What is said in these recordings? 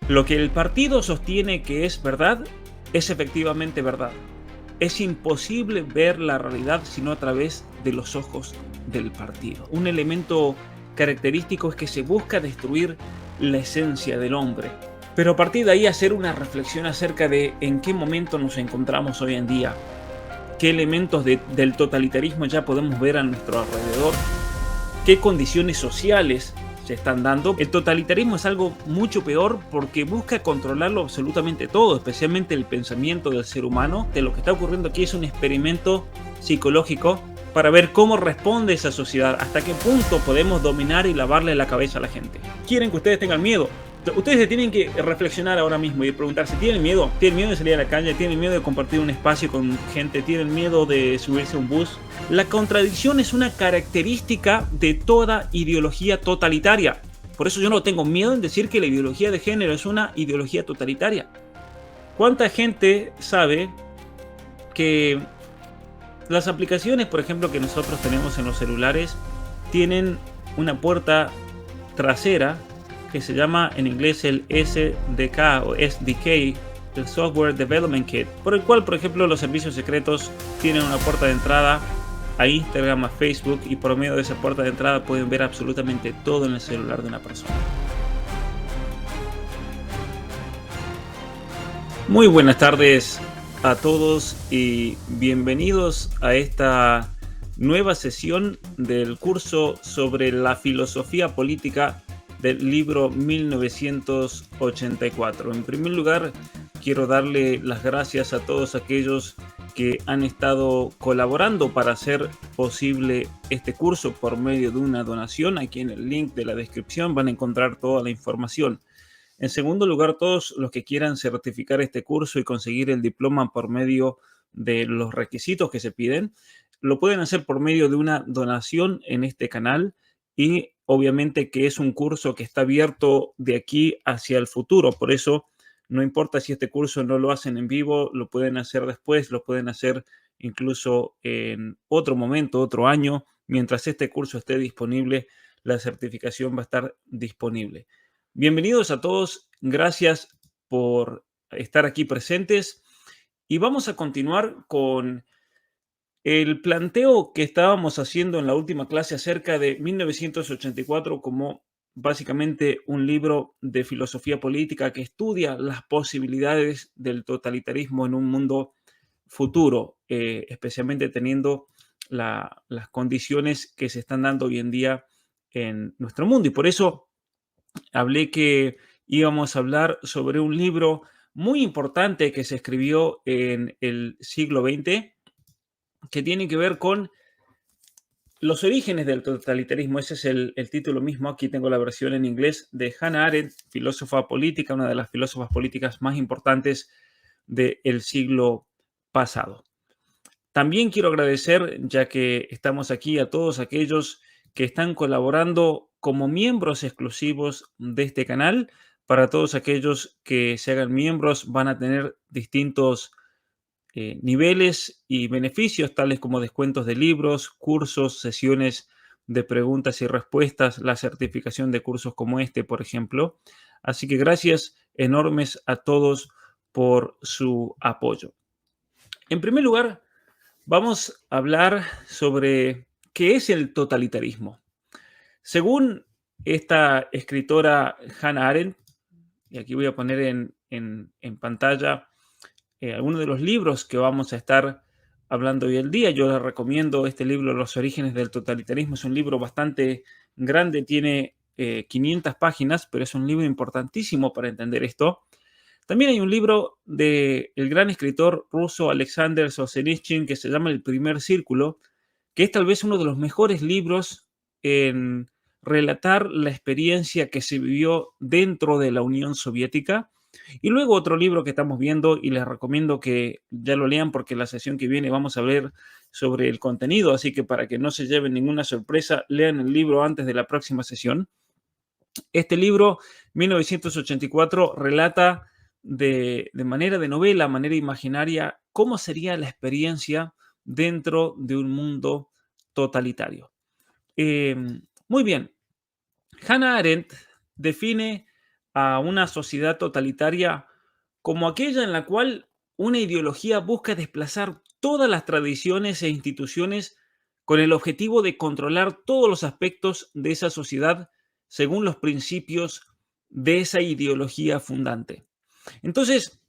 Lo que el partido sostiene que es verdad, es efectivamente verdad. Es imposible ver la realidad sino a través de los ojos del partido. Un elemento característico es que se busca destruir la esencia del hombre. Pero a partir de ahí hacer una reflexión acerca de en qué momento nos encontramos hoy en día, qué elementos del totalitarismo ya podemos ver a nuestro alrededor, qué condiciones sociales se están dando. El totalitarismo es algo mucho peor porque busca controlarlo absolutamente todo, especialmente el pensamiento del ser humano. De lo que está ocurriendo aquí es un experimento psicológico para ver cómo responde esa sociedad, hasta qué punto podemos dominar y lavarle la cabeza a la gente. Quieren que ustedes tengan miedo. Ustedes se tienen que reflexionar ahora mismo y preguntarse, ¿tienen miedo? ¿Tienen miedo de salir a la calle? ¿Tienen miedo de compartir un espacio con gente? ¿Tienen miedo de subirse a un bus? La contradicción es una característica de toda ideología totalitaria. Por eso yo no tengo miedo en decir que la ideología de género es una ideología totalitaria. ¿Cuánta gente sabe que las aplicaciones, por ejemplo, que nosotros tenemos en los celulares, tienen una puerta trasera que se llama en inglés el SDK o SDK, el Software Development Kit, por el cual, por ejemplo, los servicios secretos tienen una puerta de entrada a Instagram, a Facebook, y por medio de esa puerta de entrada pueden ver absolutamente todo en el celular de una persona? Muy buenas tardes a todos y bienvenidos a esta nueva sesión del curso sobre la filosofía política del libro 1984. En primer lugar, quiero darle las gracias a todos aquellos que han estado colaborando para hacer posible este curso por medio de una donación. Aquí en el link de la descripción van a encontrar toda la información. En segundo lugar, todos los que quieran certificar este curso y conseguir el diploma por medio de los requisitos que se piden, lo pueden hacer por medio de una donación en este canal, y obviamente que es un curso que está abierto de aquí hacia el futuro. Por eso no importa si este curso no lo hacen en vivo, lo pueden hacer después, lo pueden hacer incluso en otro momento, otro año. Mientras este curso esté disponible, la certificación va a estar disponible. Bienvenidos a todos, gracias por estar aquí presentes y vamos a continuar con el planteo que estábamos haciendo en la última clase acerca de 1984 como básicamente un libro de filosofía política que estudia las posibilidades del totalitarismo en un mundo futuro, especialmente teniendo las condiciones que se están dando hoy en día en nuestro mundo. Y por eso hablé que íbamos a hablar sobre un libro muy importante que se escribió en el siglo XX, que tiene que ver con los orígenes del totalitarismo. Ese es el título mismo. Aquí tengo la versión en inglés de Hannah Arendt, filósofa política, una de las filósofas políticas más importantes del siglo pasado. También quiero agradecer, ya que estamos aquí, a todos aquellos que están colaborando como miembros exclusivos de este canal. Para todos aquellos que se hagan miembros van a tener distintos niveles y beneficios, tales como descuentos de libros, cursos, sesiones de preguntas y respuestas, la certificación de cursos como este, por ejemplo. Así que gracias enormes a todos por su apoyo. En primer lugar, vamos a hablar sobre qué es el totalitarismo. Según esta escritora Hannah Arendt, y aquí voy a poner en pantalla algunos de los libros que vamos a estar hablando hoy en día. Yo les recomiendo este libro, Los orígenes del totalitarismo. Es un libro bastante grande, tiene 500 páginas, pero es un libro importantísimo para entender esto. También hay un libro del gran escritor ruso Alexander Solzhenitsyn que se llama El primer círculo, que es tal vez uno de los mejores libros en relatar la experiencia que se vivió dentro de la Unión Soviética. Y luego otro libro que estamos viendo y les recomiendo que ya lo lean porque en la sesión que viene vamos a ver sobre el contenido, así que para que no se lleven ninguna sorpresa, lean el libro antes de la próxima sesión. Este libro, 1984, relata de manera de novela, manera imaginaria, cómo sería la experiencia dentro de un mundo totalitario. Eh, Muy bien, Hannah Arendt define a una sociedad totalitaria como aquella en la cual una ideología busca desplazar todas las tradiciones e instituciones con el objetivo de controlar todos los aspectos de esa sociedad según los principios de esa ideología fundante. Entonces,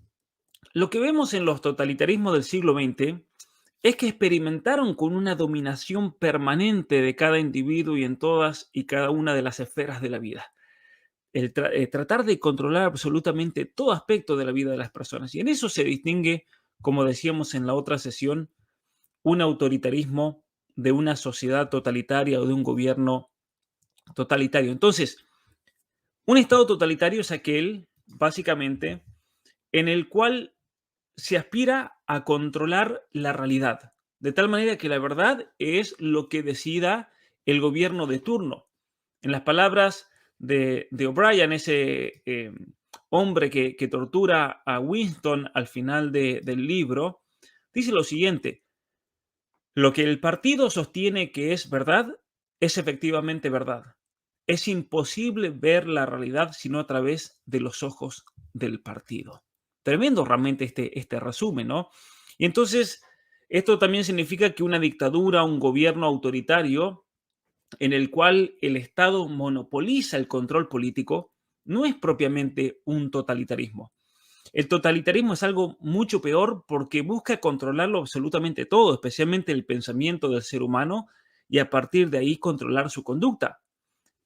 lo que vemos en los totalitarismos del siglo XX es que experimentaron con una dominación permanente de cada individuo y en todas y cada una de las esferas de la vida. Tratar de controlar absolutamente todo aspecto de la vida de las personas. Y en eso se distingue, como decíamos en la otra sesión, un autoritarismo de una sociedad totalitaria o de un gobierno totalitario. Entonces, un estado totalitario es aquel, básicamente, en el cual se aspira a controlar la realidad, de tal manera que la verdad es lo que decida el gobierno de turno. En las palabras de O'Brien, ese hombre que tortura a Winston al final del libro, dice lo siguiente: lo que el partido sostiene que es verdad es efectivamente verdad. Es imposible ver la realidad sino a través de los ojos del partido. Tremendo realmente este resumen, ¿no? Y entonces, esto también significa que una dictadura, un gobierno autoritario, en el cual el Estado monopoliza el control político, no es propiamente un totalitarismo. El totalitarismo es algo mucho peor porque busca controlarlo absolutamente todo, especialmente el pensamiento del ser humano, y a partir de ahí controlar su conducta.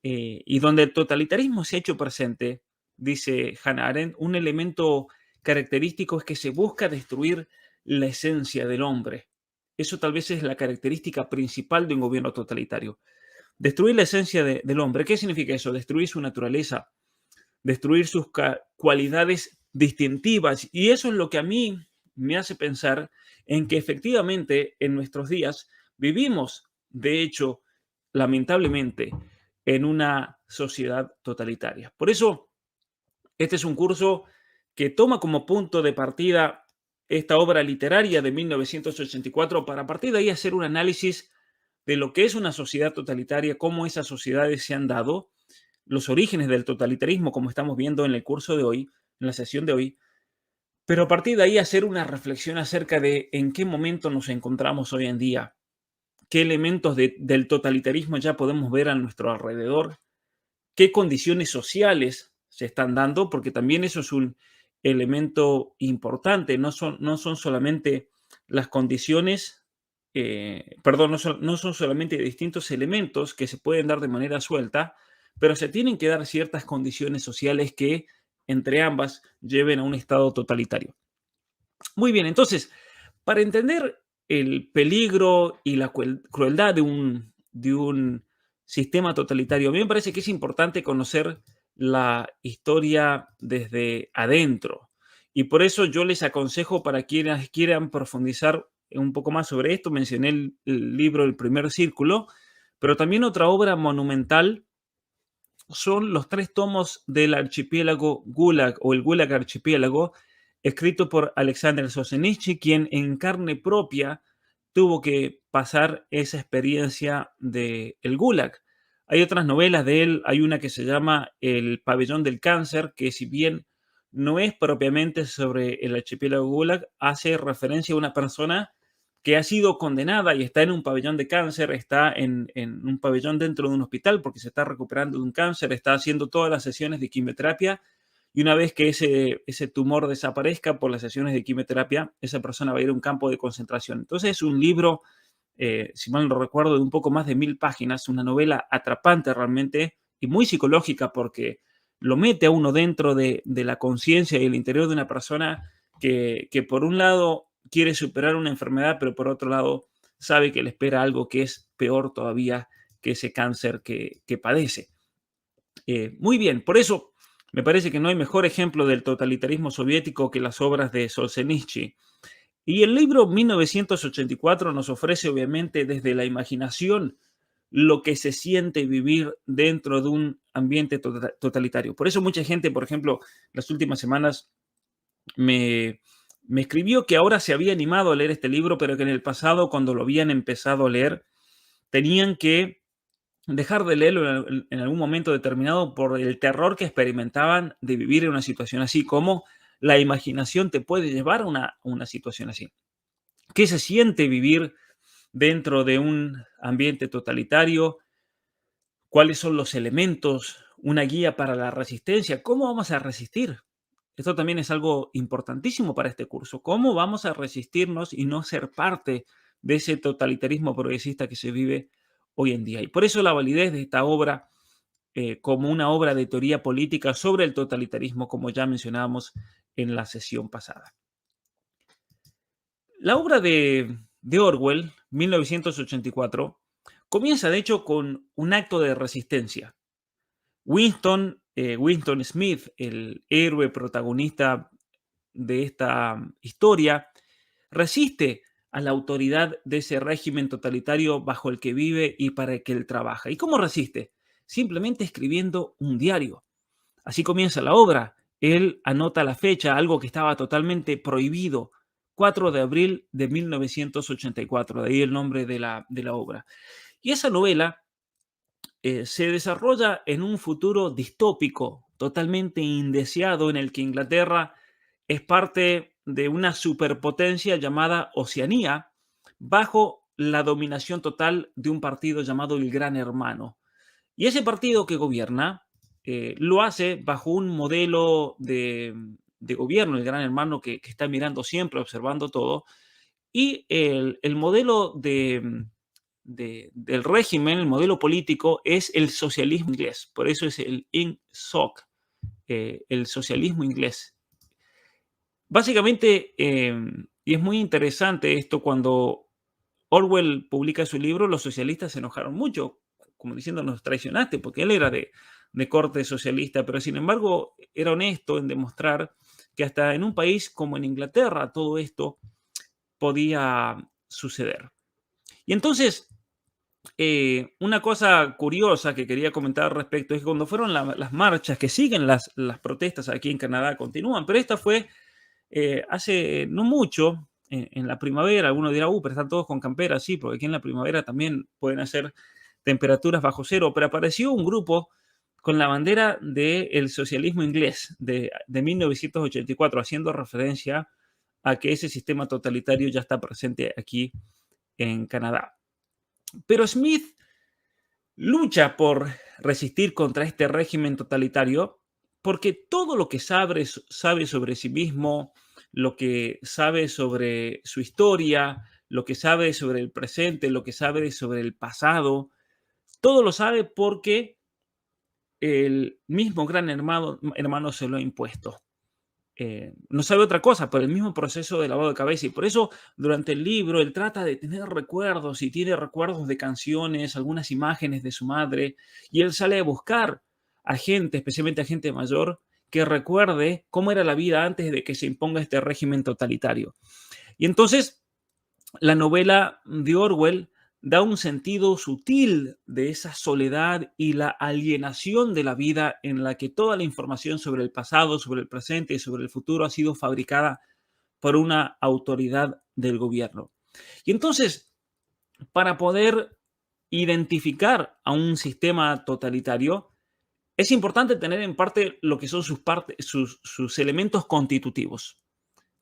Y donde el totalitarismo se ha hecho presente, dice Hannah Arendt, un elemento característico es que se busca destruir la esencia del hombre. Eso tal vez es la característica principal de un gobierno totalitario. Destruir la esencia del hombre. ¿Qué significa eso? Destruir su naturaleza, destruir sus cualidades distintivas. Y eso es lo que a mí me hace pensar en que efectivamente en nuestros días vivimos, de hecho, lamentablemente, en una sociedad totalitaria. Por eso, este es un curso que toma como punto de partida esta obra literaria de 1984 para a partir de ahí hacer un análisis de lo que es una sociedad totalitaria, cómo esas sociedades se han dado, los orígenes del totalitarismo, como estamos viendo en el curso de hoy, en la sesión de hoy, pero a partir de ahí hacer una reflexión acerca de en qué momento nos encontramos hoy en día, qué elementos del totalitarismo ya podemos ver a nuestro alrededor, qué condiciones sociales se están dando, porque también eso es un elemento importante, no son solamente las condiciones, perdón, no son solamente distintos elementos que se pueden dar de manera suelta, pero se tienen que dar ciertas condiciones sociales que entre ambas lleven a un estado totalitario. Muy bien, entonces, para entender el peligro y la crueldad de un sistema totalitario, a mí me parece que es importante conocer la historia desde adentro. Y por eso yo les aconsejo, para quienes quieran profundizar un poco más sobre esto, mencioné el libro El primer círculo, pero también otra obra monumental son los 3 tomos del archipiélago Gulag o el Gulag Archipiélago, escrito por Alexander Solzhenitsyn, quien en carne propia tuvo que pasar esa experiencia del Gulag. Hay otras novelas de él, hay una que se llama El pabellón del cáncer, que si bien no es propiamente sobre el archipiélago Gulag, hace referencia a una persona que ha sido condenada y está en un pabellón de cáncer, está en un pabellón dentro de un hospital porque se está recuperando de un cáncer, está haciendo todas las sesiones de quimioterapia y una vez que ese tumor desaparezca por las sesiones de quimioterapia, esa persona va a ir a un campo de concentración. Entonces es un libro, si mal no recuerdo, de un poco más de 1000 páginas, una novela atrapante realmente y muy psicológica porque lo mete a uno dentro de la conciencia y el interior de una persona que por un lado quiere superar una enfermedad, pero por otro lado sabe que le espera algo que es peor todavía que ese cáncer que padece. Muy bien, por eso me parece que no hay mejor ejemplo del totalitarismo soviético que las obras de Solzhenitsyn. Y el libro 1984 nos ofrece obviamente desde la imaginación lo que se siente vivir dentro de un ambiente totalitario. Por eso mucha gente, por ejemplo, las últimas semanas me, me escribió que ahora se había animado a leer este libro, pero que en el pasado, cuando lo habían empezado a leer, tenían que dejar de leerlo en algún momento determinado por el terror que experimentaban de vivir en una situación así, cómo la imaginación te puede llevar a una situación así. ¿Qué se siente vivir dentro de un ambiente totalitario? ¿Cuáles son los elementos? Una guía para la resistencia. ¿Cómo vamos a resistir? Esto también es algo importantísimo para este curso. ¿Cómo vamos a resistirnos y no ser parte de ese totalitarismo progresista que se vive hoy en día? Y por eso la validez de esta obra como una obra de teoría política sobre el totalitarismo, como ya mencionábamos en la sesión pasada. La obra de Orwell, 1984, comienza de hecho con un acto de resistencia. Winston Smith, el héroe protagonista de esta historia, resiste a la autoridad de ese régimen totalitario bajo el que vive y para el que él trabaja. ¿Y cómo resiste? Simplemente escribiendo un diario. Así comienza la obra. Él anota la fecha, algo que estaba totalmente prohibido, 4 de abril de 1984, de ahí el nombre de la obra. Y esa novela se desarrolla en un futuro distópico, totalmente indeseado, en el que Inglaterra es parte de una superpotencia llamada Oceanía, bajo la dominación total de un partido llamado el Gran Hermano. Y ese partido que gobierna lo hace bajo un modelo de gobierno, el Gran Hermano que está mirando siempre, observando todo, y el modelo del régimen, el modelo político, es el socialismo inglés. Por eso es el INSOC, el socialismo inglés. Básicamente, y es muy interesante esto, cuando Orwell publica su libro, los socialistas se enojaron mucho, como diciendo, nos traicionaste, porque él era de corte socialista, pero sin embargo era honesto en demostrar que hasta en un país como en Inglaterra todo esto podía suceder. Y entonces, una cosa curiosa que quería comentar al respecto es que cuando fueron las marchas que siguen las protestas aquí en Canadá, continúan, pero esta fue hace no mucho, en la primavera. Algunos dirán, pero están todos con campera, sí, porque aquí en la primavera también pueden hacer temperaturas bajo cero, pero apareció un grupo con la bandera del socialismo inglés de 1984, haciendo referencia a que ese sistema totalitario ya está presente aquí en Canadá. Pero Smith lucha por resistir contra este régimen totalitario porque todo lo que sabe sobre sí mismo, lo que sabe sobre su historia, lo que sabe sobre el presente, lo que sabe sobre el pasado, todo lo sabe porque el mismo gran hermano se lo ha impuesto. No sabe otra cosa, por el mismo proceso de lavado de cabeza. Y por eso, durante el libro, él trata de tener recuerdos y tiene recuerdos de canciones, algunas imágenes de su madre. Y él sale a buscar a gente, especialmente a gente mayor, que recuerde cómo era la vida antes de que se imponga este régimen totalitario. Y entonces, la novela de Orwell da un sentido sutil de esa soledad y la alienación de la vida en la que toda la información sobre el pasado, sobre el presente y sobre el futuro ha sido fabricada por una autoridad del gobierno. Y entonces, para poder identificar a un sistema totalitario, es importante tener en parte lo que son sus elementos constitutivos,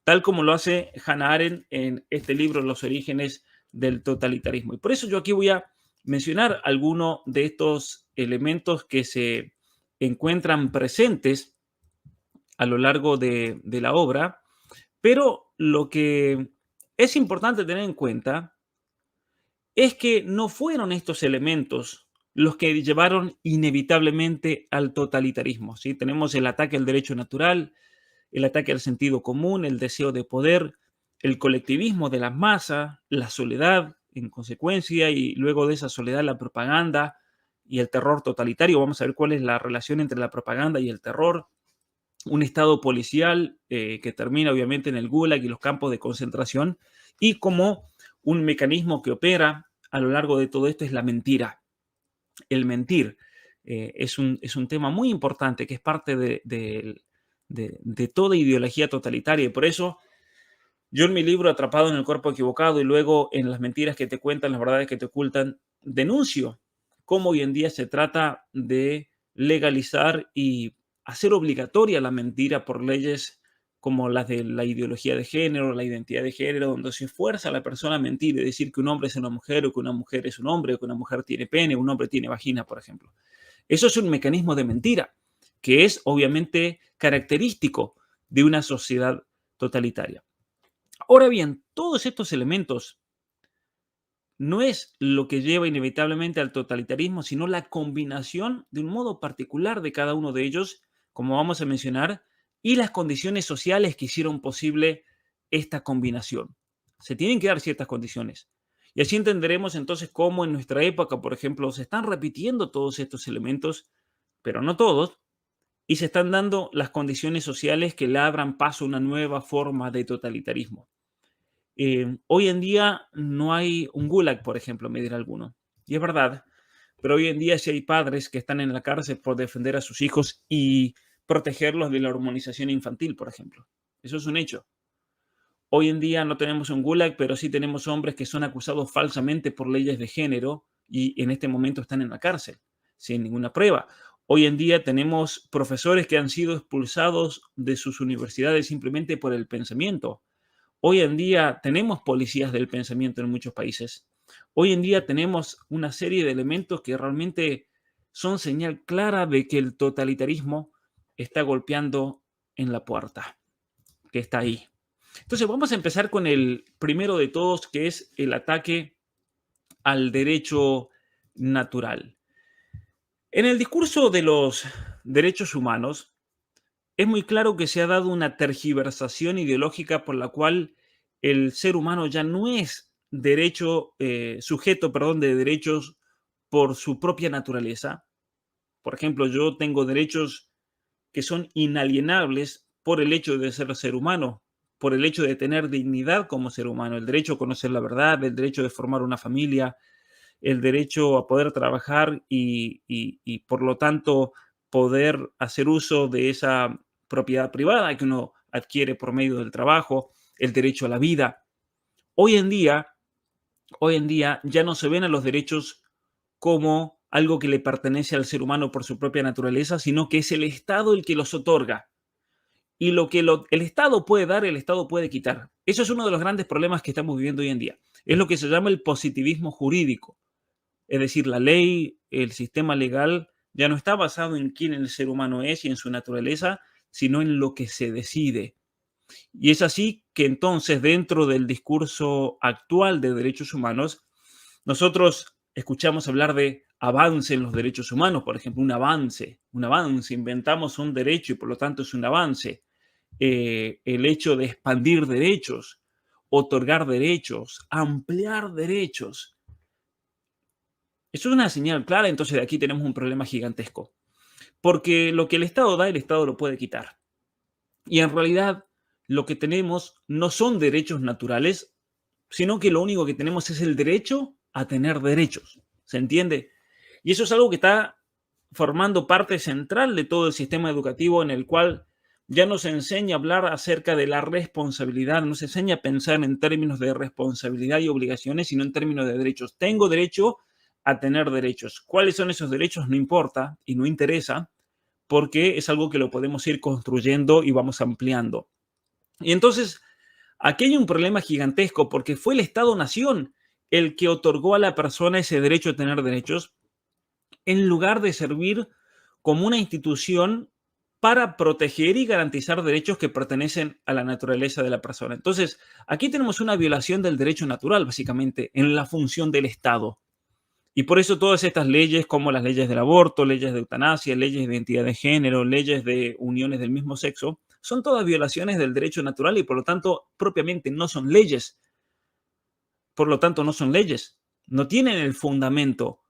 tal como lo hace Hannah Arendt en este libro, Los orígenes del totalitarismo. Y por eso yo aquí voy a mencionar algunos de estos elementos que se encuentran presentes a lo largo de la obra, pero lo que es importante tener en cuenta es que no fueron estos elementos los que llevaron inevitablemente al totalitarismo. ¿Sí? Tenemos el ataque al derecho natural, el ataque al sentido común, el deseo de poder, el colectivismo de las masas, la soledad en consecuencia, y luego de esa soledad la propaganda y el terror totalitario. Vamos a ver cuál es la relación entre la propaganda y el terror. Un estado policial que termina obviamente en el Gulag y los campos de concentración, y como un mecanismo que opera a lo largo de todo esto es la mentira. El mentir es un tema muy importante que es parte de toda ideología totalitaria, y por eso yo en mi libro Atrapado en el cuerpo equivocado y luego en Las mentiras que te cuentan, las verdades que te ocultan, denuncio cómo hoy en día se trata de legalizar y hacer obligatoria la mentira por leyes como las de la ideología de género, la identidad de género, donde se fuerza a la persona a mentir y decir que un hombre es una mujer o que una mujer es un hombre o que una mujer tiene pene, un hombre tiene vagina, por ejemplo. Eso es un mecanismo de mentira que es obviamente característico de una sociedad totalitaria. Ahora bien, todos estos elementos no es lo que lleva inevitablemente al totalitarismo, sino la combinación de un modo particular de cada uno de ellos, como vamos a mencionar, y las condiciones sociales que hicieron posible esta combinación. Se tienen que dar ciertas condiciones. Y así entenderemos entonces cómo en nuestra época, por ejemplo, se están repitiendo todos estos elementos, pero no todos, y se están dando las condiciones sociales que le abran paso a una nueva forma de totalitarismo. Hoy en día no hay un gulag, por ejemplo, me dirá alguno. Y es verdad, pero hoy en día sí hay padres que están en la cárcel por defender a sus hijos y protegerlos de la hormonización infantil, por ejemplo. Eso es un hecho. Hoy en día no tenemos un gulag, pero sí tenemos hombres que son acusados falsamente por leyes de género y en este momento están en la cárcel, sin ninguna prueba. Hoy en día tenemos profesores que han sido expulsados de sus universidades simplemente por el pensamiento. Hoy en día tenemos policías del pensamiento en muchos países. Hoy en día tenemos una serie de elementos que realmente son señal clara de que el totalitarismo está golpeando en la puerta, que está ahí. Entonces vamos a empezar con el primero de todos, que es el ataque al derecho natural. En el discurso de los derechos humanos, es muy claro que se ha dado una tergiversación ideológica por la cual el ser humano ya no es sujeto, perdón, de derechos por su propia naturaleza. Por ejemplo, yo tengo derechos que son inalienables por el hecho de ser humano, por el hecho de tener dignidad como ser humano, el derecho a conocer la verdad, el derecho de formar una familia, el derecho a poder trabajar y por lo tanto poder hacer uso de esa propiedad privada que uno adquiere por medio del trabajo, el derecho a la vida. Hoy en día, hoy en día ya no se ven a los derechos como algo que le pertenece al ser humano por su propia naturaleza, sino que es el Estado el que los otorga. Y lo que el Estado puede dar, el Estado puede quitar. Eso es uno de los grandes problemas que estamos viviendo hoy en día. Es lo que se llama el positivismo jurídico. Es decir, la ley, el sistema legal ya no está basado en quién el ser humano es y en su naturaleza, sino en lo que se decide. Y es así que entonces dentro del discurso actual de derechos humanos, nosotros escuchamos hablar de avance en los derechos humanos, por ejemplo, un avance, inventamos un derecho y por lo tanto es un avance. El hecho de expandir derechos, otorgar derechos, ampliar derechos. Eso es una señal clara, entonces de aquí tenemos un problema gigantesco. Porque lo que el Estado da, el Estado lo puede quitar. Y en realidad lo que tenemos no son derechos naturales, sino que lo único que tenemos es el derecho a tener derechos. ¿Se entiende? Y eso es algo que está formando parte central de todo el sistema educativo en el cual ya nos enseña a hablar acerca de la responsabilidad, nos enseña a pensar en términos de responsabilidad y obligaciones, sino en términos de derechos. Tengo derecho a tener derechos. ¿Cuáles son esos derechos? No importa y no interesa, porque es algo que lo podemos ir construyendo y vamos ampliando. Y entonces, aquí hay un problema gigantesco porque fue el Estado-Nación el que otorgó a la persona ese derecho a tener derechos, en lugar de servir como una institución para proteger y garantizar derechos que pertenecen a la naturaleza de la persona. Entonces, aquí tenemos una violación del derecho natural, básicamente, en la función del Estado. Y por eso todas estas leyes, como las leyes del aborto, leyes de eutanasia, leyes de identidad de género, leyes de uniones del mismo sexo, son todas violaciones del derecho natural y por lo tanto propiamente no son leyes. Por lo tanto no son leyes. No tienen el fundamento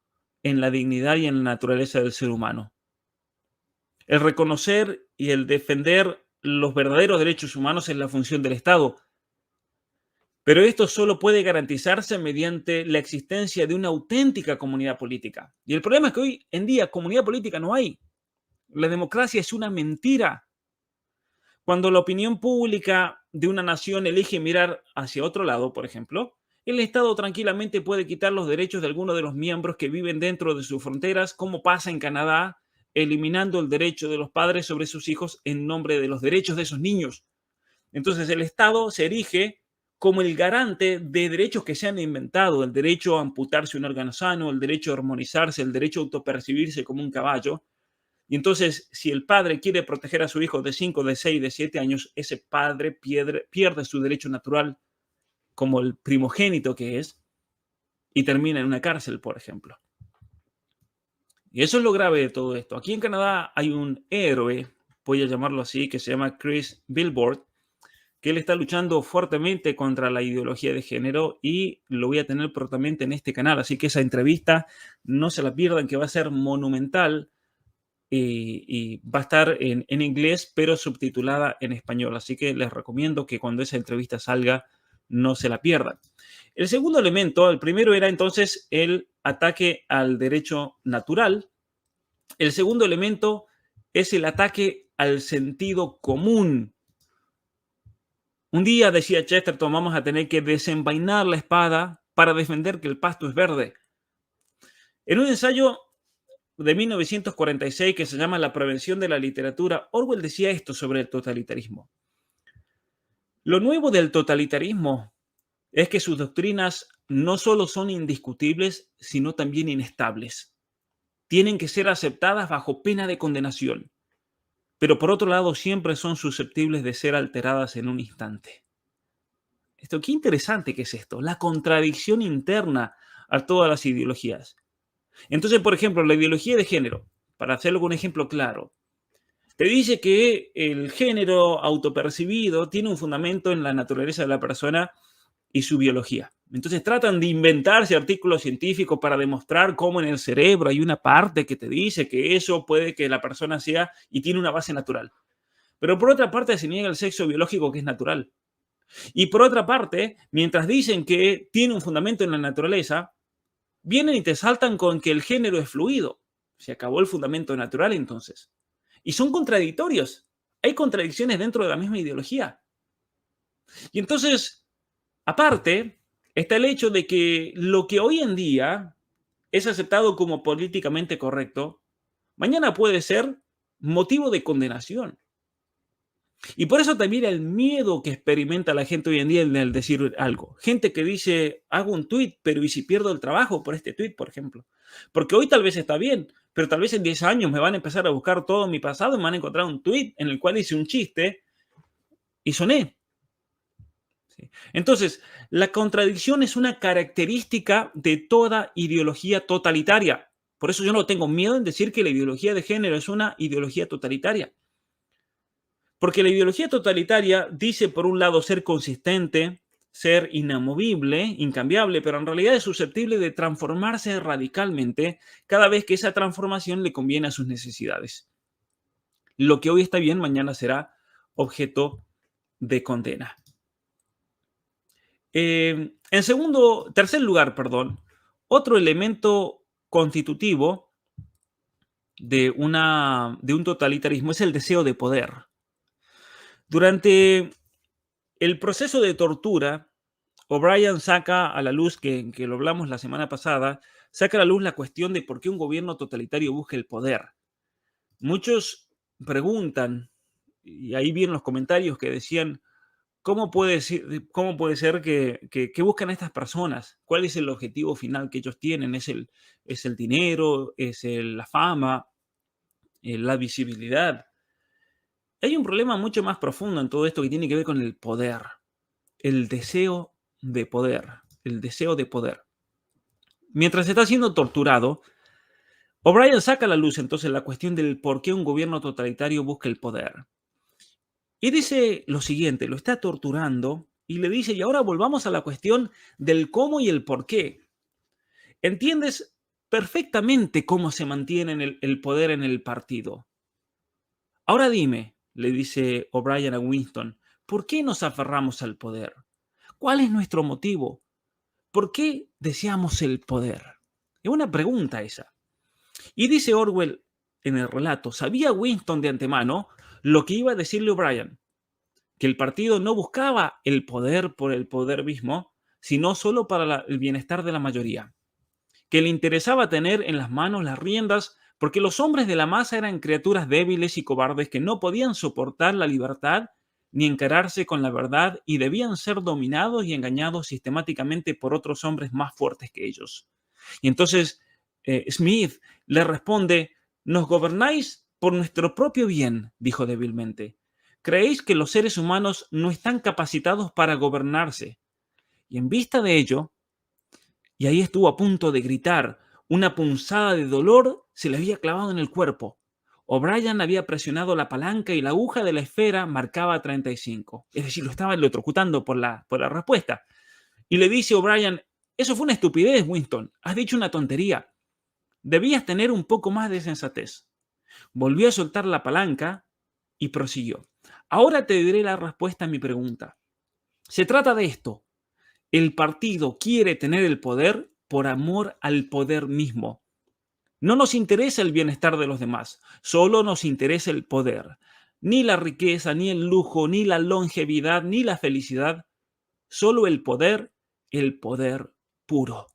en la dignidad y en la naturaleza del ser humano. El reconocer y el defender los verdaderos derechos humanos es la función del Estado. Pero esto solo puede garantizarse mediante la existencia de una auténtica comunidad política. Y el problema es que hoy en día comunidad política no hay. La democracia es una mentira. Cuando la opinión pública de una nación elige mirar hacia otro lado, por ejemplo, el Estado tranquilamente puede quitar los derechos de algunos de los miembros que viven dentro de sus fronteras, como pasa en Canadá, eliminando el derecho de los padres sobre sus hijos en nombre de los derechos de esos niños. Entonces el Estado se erige como el garante de derechos que se han inventado, el derecho a amputarse un órgano sano, el derecho a hormonizarse, el derecho a autopercibirse como un caballo. Y entonces, si el padre quiere proteger a su hijo de 5, de 6, de 7 años, ese padre pierde su derecho natural como el primogénito que es y termina en una cárcel, por ejemplo. Y eso es lo grave de todo esto. Aquí en Canadá hay un héroe, voy a llamarlo así, que se llama Chris Billboard, que él está luchando fuertemente contra la ideología de género y lo voy a tener prontamente en este canal. Así que esa entrevista no se la pierdan, que va a ser monumental y va a estar en inglés, pero subtitulada en español. Así que les recomiendo que cuando esa entrevista salga, no se la pierdan. El segundo elemento, el primero era entonces el ataque al derecho natural. El segundo elemento es el ataque al sentido común. Un día, decía Chesterton, vamos a tener que desenvainar la espada para defender que el pasto es verde. En un ensayo de 1946 que se llama La prevención de la literatura, Orwell decía esto sobre el totalitarismo. Lo nuevo del totalitarismo es que sus doctrinas no solo son indiscutibles, sino también inestables. Tienen que ser aceptadas bajo pena de condenación, pero por otro lado siempre son susceptibles de ser alteradas en un instante. Esto, qué interesante que es esto, la contradicción interna a todas las ideologías. Entonces, por ejemplo, la ideología de género, para hacerlo con un ejemplo claro, te dice que el género autopercibido tiene un fundamento en la naturaleza de la persona y su biología. Entonces tratan de inventarse artículos científicos para demostrar cómo en el cerebro hay una parte que te dice que eso puede que la persona sea y tiene una base natural. Pero por otra parte se niega el sexo biológico que es natural. Y por otra parte, mientras dicen que tiene un fundamento en la naturaleza, vienen y te saltan con que el género es fluido. Se acabó el fundamento natural entonces. Y son contradictorios. Hay contradicciones dentro de la misma ideología. Y entonces, aparte, está el hecho de que lo que hoy en día es aceptado como políticamente correcto, mañana puede ser motivo de condenación. Y por eso también el miedo que experimenta la gente hoy en día en el decir algo. Gente que dice, hago un tweet, pero ¿y si pierdo el trabajo por este tweet, por ejemplo? Porque hoy tal vez está bien, pero tal vez en 10 años me van a empezar a buscar todo mi pasado y me van a encontrar un tweet en el cual hice un chiste y soné. ¿Sí? Entonces, la contradicción es una característica de toda ideología totalitaria. Por eso yo no tengo miedo en decir que la ideología de género es una ideología totalitaria. Porque la ideología totalitaria dice, por un lado, ser consistente, ser inamovible, incambiable, pero en realidad es susceptible de transformarse radicalmente cada vez que esa transformación le conviene a sus necesidades. Lo que hoy está bien, mañana será objeto de condena. Tercer lugar, otro elemento constitutivo de un totalitarismo es el deseo de poder. Durante el proceso de tortura, O'Brien saca a la luz, que lo hablamos la semana pasada, saca a la luz la cuestión de por qué un gobierno totalitario busca el poder. Muchos preguntan, y ahí vienen los comentarios que decían, ¿cómo puede ser que buscan estas personas? ¿Cuál es el objetivo final que ellos tienen? ¿Es el dinero? ¿Es la fama? ¿La visibilidad? Hay un problema mucho más profundo en todo esto que tiene que ver con el poder, el deseo de poder, el deseo de poder. Mientras está siendo torturado, O'Brien saca a la luz entonces la cuestión del por qué un gobierno totalitario busca el poder. Y dice lo siguiente, lo está torturando y le dice, y ahora volvamos a la cuestión del cómo y el por qué. Entiendes perfectamente cómo se mantiene el poder en el partido. Ahora dime, le dice O'Brien a Winston, ¿por qué nos aferramos al poder? ¿Cuál es nuestro motivo? ¿Por qué deseamos el poder? Es una pregunta esa. Y dice Orwell en el relato, ¿sabía Winston de antemano lo que iba a decirle O'Brien? Que el partido no buscaba el poder por el poder mismo, sino solo para el bienestar de la mayoría, que le interesaba tener en las manos las riendas porque los hombres de la masa eran criaturas débiles y cobardes que no podían soportar la libertad ni encararse con la verdad y debían ser dominados y engañados sistemáticamente por otros hombres más fuertes que ellos. Y entonces Smith le responde, nos gobernáis por nuestro propio bien, dijo débilmente. Creéis que los seres humanos no están capacitados para gobernarse. Y en vista de ello, y ahí estuvo a punto de gritar, una punzada de dolor se le había clavado en el cuerpo. O'Brien había presionado la palanca y la aguja de la esfera marcaba 35. Es decir, lo estaba electrocutando por la respuesta. Y le dice O'Brien, eso fue una estupidez, Winston. Has dicho una tontería. Debías tener un poco más de sensatez. Volvió a soltar la palanca y prosiguió. Ahora te diré la respuesta a mi pregunta. Se trata de esto. El partido quiere tener el poder por amor al poder mismo. No nos interesa el bienestar de los demás, solo nos interesa el poder. Ni la riqueza, ni el lujo, ni la longevidad, ni la felicidad. Solo el poder puro.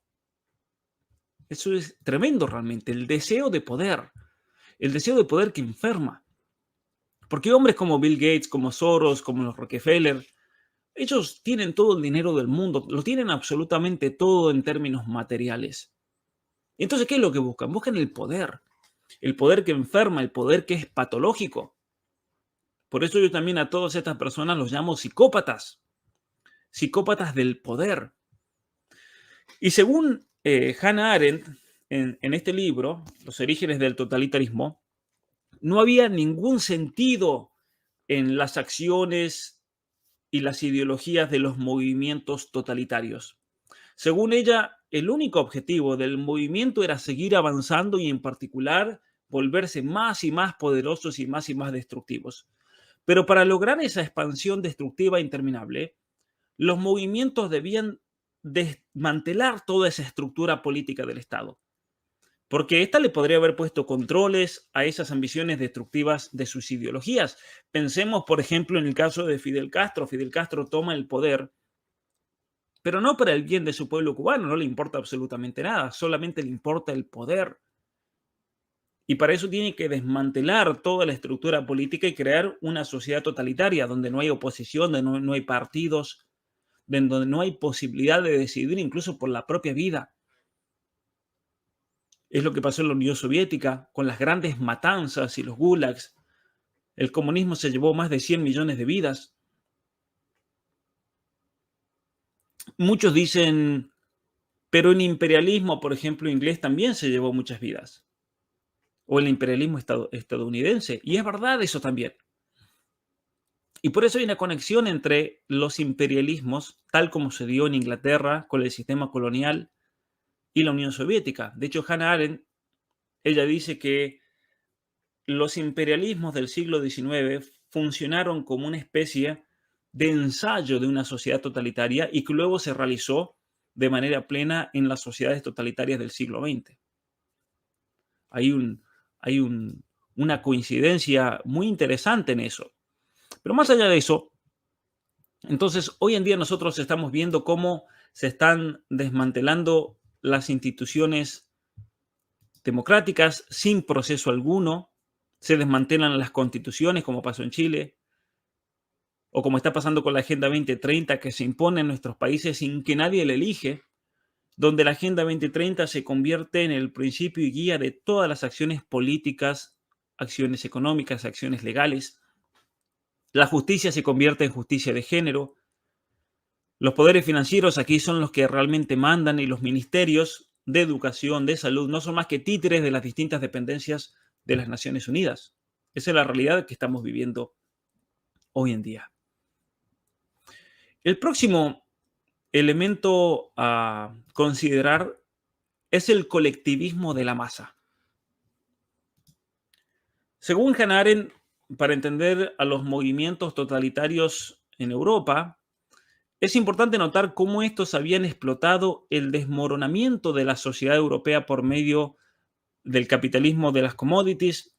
Eso es tremendo realmente, el deseo de poder. El deseo de poder que enferma. Porque hombres como Bill Gates, como Soros, como los Rockefeller, ellos tienen todo el dinero del mundo, lo tienen absolutamente todo en términos materiales. Entonces, ¿qué es lo que buscan? Buscan el poder que enferma, el poder que es patológico. Por eso yo también a todas estas personas los llamo psicópatas, psicópatas del poder. Y según Hannah Arendt, en este libro, Los orígenes del totalitarismo, no había ningún sentido en las acciones y las ideologías de los movimientos totalitarios. Según ella, el único objetivo del movimiento era seguir avanzando y en particular volverse más y más poderosos y más destructivos. Pero para lograr esa expansión destructiva interminable, los movimientos debían desmantelar toda esa estructura política del Estado. Porque ésta le podría haber puesto controles a esas ambiciones destructivas de sus ideologías. Pensemos, por ejemplo, en el caso de Fidel Castro. Fidel Castro toma el poder, pero no para el bien de su pueblo cubano, no le importa absolutamente nada, solamente le importa el poder. Y para eso tiene que desmantelar toda la estructura política y crear una sociedad totalitaria donde no hay oposición, donde no hay partidos, donde no hay posibilidad de decidir incluso por la propia vida. Es lo que pasó en la Unión Soviética con las grandes matanzas y los gulags. El comunismo se llevó más de 100 millones de vidas. Muchos dicen, pero el imperialismo, por ejemplo, inglés también se llevó muchas vidas. O el imperialismo estadounidense. Y es verdad eso también. Y por eso hay una conexión entre los imperialismos, tal como se dio en Inglaterra con el sistema colonial y la Unión Soviética. De hecho, Hannah Arendt, ella dice que los imperialismos del siglo XIX funcionaron como una especie de ensayo de una sociedad totalitaria y que luego se realizó de manera plena en las sociedades totalitarias del siglo XX. Hay una coincidencia muy interesante en eso. Pero más allá de eso, entonces hoy en día nosotros estamos viendo cómo se están desmantelando las instituciones democráticas sin proceso alguno, se desmantelan las constituciones como pasó en Chile, o como está pasando con la Agenda 2030 que se impone en nuestros países sin que nadie la elige, donde la Agenda 2030 se convierte en el principio y guía de todas las acciones políticas, acciones económicas, acciones legales. La justicia se convierte en justicia de género. Los poderes financieros aquí son los que realmente mandan y los ministerios de educación, de salud, no son más que títeres de las distintas dependencias de las Naciones Unidas. Esa es la realidad que estamos viviendo hoy en día. El próximo elemento a considerar es el colectivismo de la masa. Según Hannah Arendt, para entender a los movimientos totalitarios en Europa, es importante notar cómo estos habían explotado el desmoronamiento de la sociedad europea por medio del capitalismo de las commodities,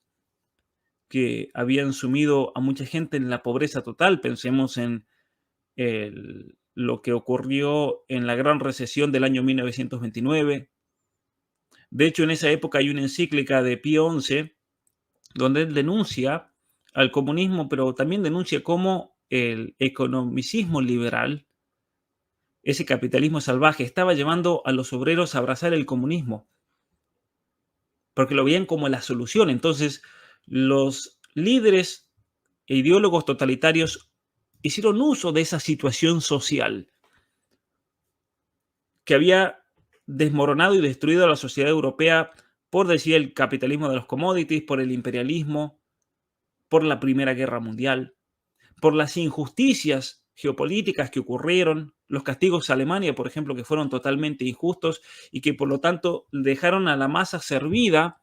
que habían sumido a mucha gente en la pobreza total. Pensemos en lo que ocurrió en la gran recesión del año 1929. De hecho, en esa época hay una encíclica de Pío XI donde él denuncia al comunismo, pero también denuncia cómo el economicismo liberal, ese capitalismo salvaje, estaba llevando a los obreros a abrazar el comunismo, porque lo veían como la solución. Entonces, los líderes e ideólogos totalitarios hicieron uso de esa situación social que había desmoronado y destruido a la sociedad europea por decir el capitalismo de los commodities, por el imperialismo, por la Primera Guerra Mundial, por las injusticias geopolíticas que ocurrieron, los castigos a Alemania, por ejemplo, que fueron totalmente injustos y que por lo tanto dejaron a la masa servida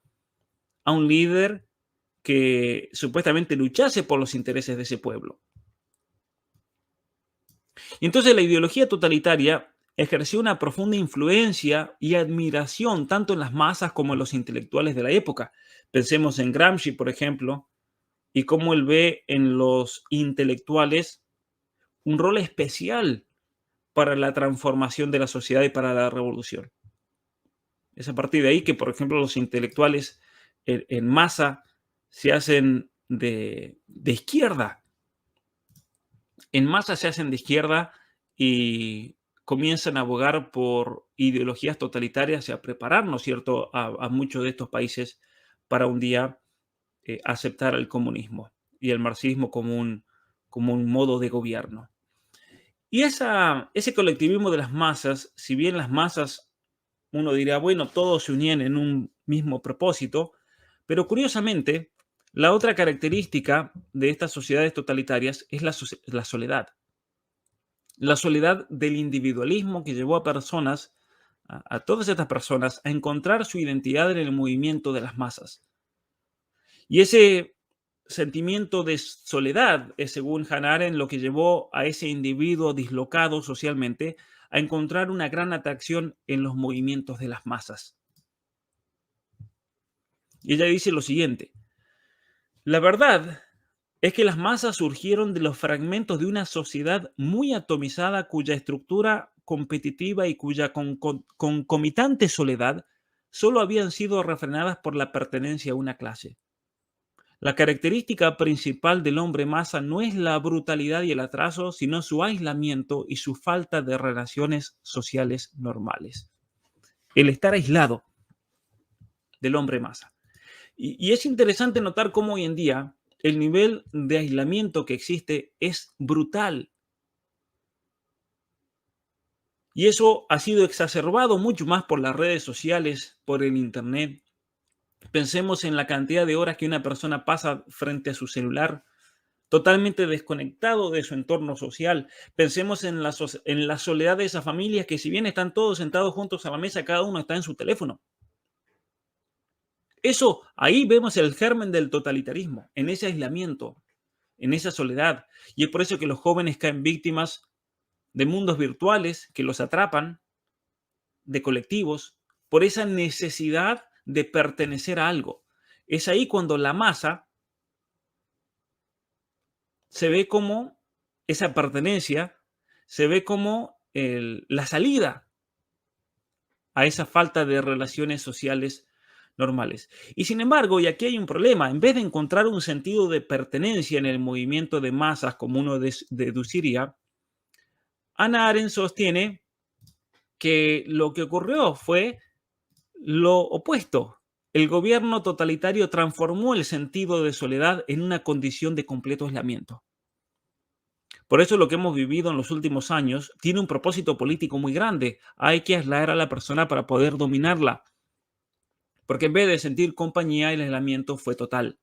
a un líder que supuestamente luchase por los intereses de ese pueblo. Y entonces la ideología totalitaria ejerció una profunda influencia y admiración tanto en las masas como en los intelectuales de la época. Pensemos en Gramsci, por ejemplo, y cómo él ve en los intelectuales un rol especial para la transformación de la sociedad y para la revolución. Es a partir de ahí que, por ejemplo, los intelectuales en masa se hacen de izquierda. En masa se hacen de izquierda y comienzan a abogar por ideologías totalitarias y a preparar, ¿no es cierto?, a muchos de estos países para un día aceptar el comunismo y el marxismo como un modo de gobierno. Y ese colectivismo de las masas, si bien las masas, uno dirá, bueno, todos se unían en un mismo propósito, pero curiosamente, la otra característica de estas sociedades totalitarias es la soledad. La soledad del individualismo que llevó a personas, a todas estas personas, a encontrar su identidad en el movimiento de las masas. Y ese sentimiento de soledad es, según Hannah Arendt, lo que llevó a ese individuo dislocado socialmente a encontrar una gran atracción en los movimientos de las masas. Y ella dice lo siguiente: la verdad es que las masas surgieron de los fragmentos de una sociedad muy atomizada cuya estructura competitiva y cuya concomitante soledad solo habían sido refrenadas por la pertenencia a una clase. La característica principal del hombre masa no es la brutalidad y el atraso, sino su aislamiento y su falta de relaciones sociales normales. El estar aislado del hombre masa. Y es interesante notar cómo hoy en día el nivel de aislamiento que existe es brutal. Y eso ha sido exacerbado mucho más por las redes sociales, por el Internet. Pensemos en la cantidad de horas que una persona pasa frente a su celular, totalmente desconectado de su entorno social. Pensemos en la soledad de esas familias que, si bien están todos sentados juntos a la mesa, cada uno está en su teléfono. Eso, ahí vemos el germen del totalitarismo, en ese aislamiento, en esa soledad. Y es por eso que los jóvenes caen víctimas de mundos virtuales que los atrapan, de colectivos, por esa necesidad de pertenecer a algo. Es ahí cuando la masa se ve como esa pertenencia, se ve como la salida a esa falta de relaciones sociales normales. Y sin embargo, y aquí hay un problema, en vez de encontrar un sentido de pertenencia en el movimiento de masas, como uno deduciría, Hannah Arendt sostiene que lo que ocurrió fue lo opuesto. El gobierno totalitario transformó el sentido de soledad en una condición de completo aislamiento. Por eso lo que hemos vivido en los últimos años tiene un propósito político muy grande. Hay que aislar a la persona para poder dominarla. Porque en vez de sentir compañía, el aislamiento fue total.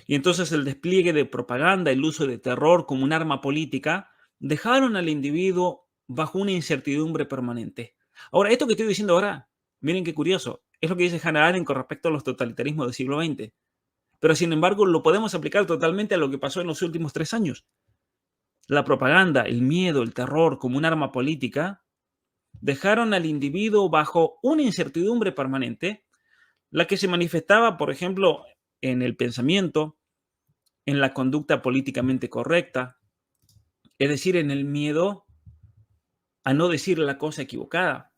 Y entonces el despliegue de propaganda, el uso de terror como un arma política, dejaron al individuo bajo una incertidumbre permanente. Ahora, esto que estoy diciendo ahora, miren qué curioso, es lo que dice Hannah Arendt con respecto a los totalitarismos del siglo XX. Pero sin embargo, lo podemos aplicar totalmente a lo que pasó en los últimos 3 años. La propaganda, el miedo, el terror como un arma política dejaron al individuo bajo una incertidumbre permanente, la que se manifestaba, por ejemplo, en el pensamiento, en la conducta políticamente correcta, es decir, en el miedo a no decir la cosa equivocada.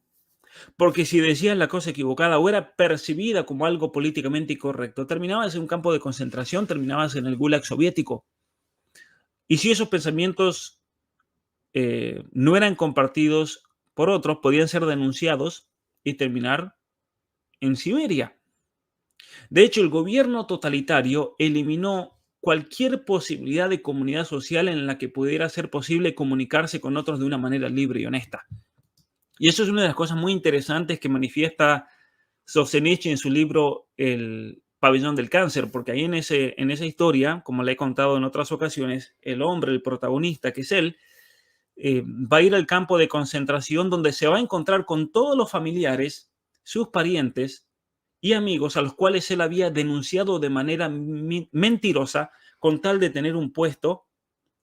Porque si decías la cosa equivocada o era percibida como algo políticamente incorrecto, terminabas en un campo de concentración, terminabas en el Gulag soviético. Y si esos pensamientos no eran compartidos por otros, podían ser denunciados y terminar en Siberia. De hecho, el gobierno totalitario eliminó cualquier posibilidad de comunidad social en la que pudiera ser posible comunicarse con otros de una manera libre y honesta. Y eso es una de las cosas muy interesantes que manifiesta Solzhenitsyn en su libro El pabellón del cáncer, porque ahí en esa historia, como le he contado en otras ocasiones, el hombre, el protagonista, que es él, va a ir al campo de concentración donde se va a encontrar con todos los familiares, sus parientes y amigos a los cuales él había denunciado de manera mentirosa con tal de tener un puesto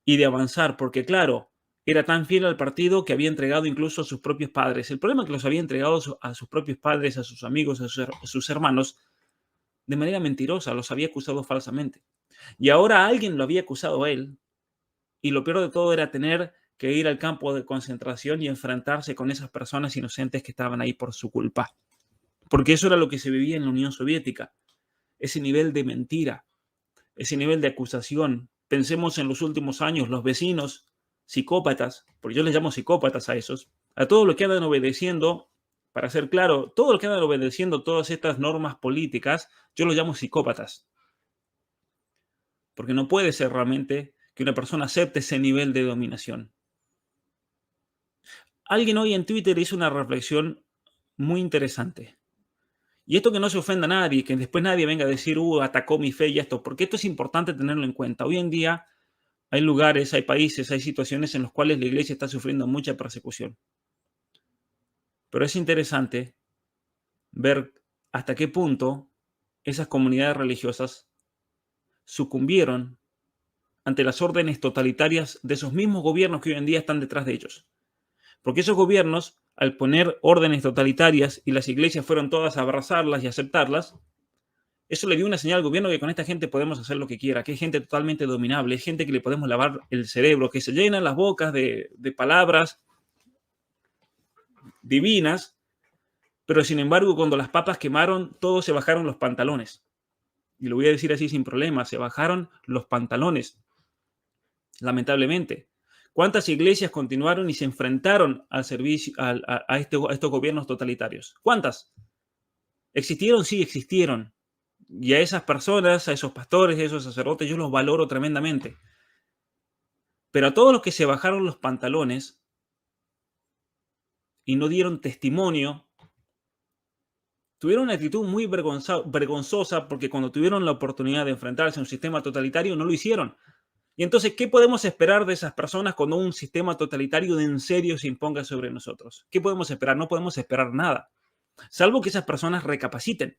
y de avanzar, porque claro, era tan fiel al partido que había entregado incluso a sus propios padres. El problema es que los había entregado a sus propios padres, a sus amigos, a sus hermanos, de manera mentirosa, los había acusado falsamente. Y ahora alguien lo había acusado a él, y lo peor de todo era tener que ir al campo de concentración y enfrentarse con esas personas inocentes que estaban ahí por su culpa. Porque eso era lo que se vivía en la Unión Soviética, ese nivel de mentira, ese nivel de acusación. Pensemos en los últimos años, los vecinos psicópatas, porque yo les llamo psicópatas a esos, a todo lo que andan obedeciendo, para ser claro, todo lo que andan obedeciendo todas estas normas políticas, yo los llamo psicópatas. Porque no puede ser realmente que una persona acepte ese nivel de dominación. Alguien hoy en Twitter hizo una reflexión muy interesante. Y esto que no se ofenda a nadie, que después nadie venga a decir, atacó mi fe y esto, porque esto es importante tenerlo en cuenta. Hoy en día hay lugares, hay países, hay situaciones en las cuales la iglesia está sufriendo mucha persecución. Pero es interesante ver hasta qué punto esas comunidades religiosas sucumbieron ante las órdenes totalitarias de esos mismos gobiernos que hoy en día están detrás de ellos. Porque esos gobiernos, al poner órdenes totalitarias y las iglesias fueron todas a abrazarlas y aceptarlas, eso le dio una señal al gobierno que con esta gente podemos hacer lo que quiera, que es gente totalmente dominable, es gente que le podemos lavar el cerebro, que se llenan las bocas de palabras divinas, pero sin embargo cuando las papas quemaron, todos se bajaron los pantalones. Y lo voy a decir así sin problema, se bajaron los pantalones, lamentablemente. ¿Cuántas iglesias continuaron y se enfrentaron al servicio, a estos gobiernos totalitarios? ¿Cuántas? ¿Existieron? Sí, existieron. Y a esas personas, a esos pastores, a esos sacerdotes, yo los valoro tremendamente. Pero a todos los que se bajaron los pantalones y no dieron testimonio, tuvieron una actitud muy vergonzosa porque cuando tuvieron la oportunidad de enfrentarse a un sistema totalitario no lo hicieron. Y entonces, ¿qué podemos esperar de esas personas cuando un sistema totalitario de en serio se imponga sobre nosotros? ¿Qué podemos esperar? No podemos esperar nada, salvo que esas personas recapaciten.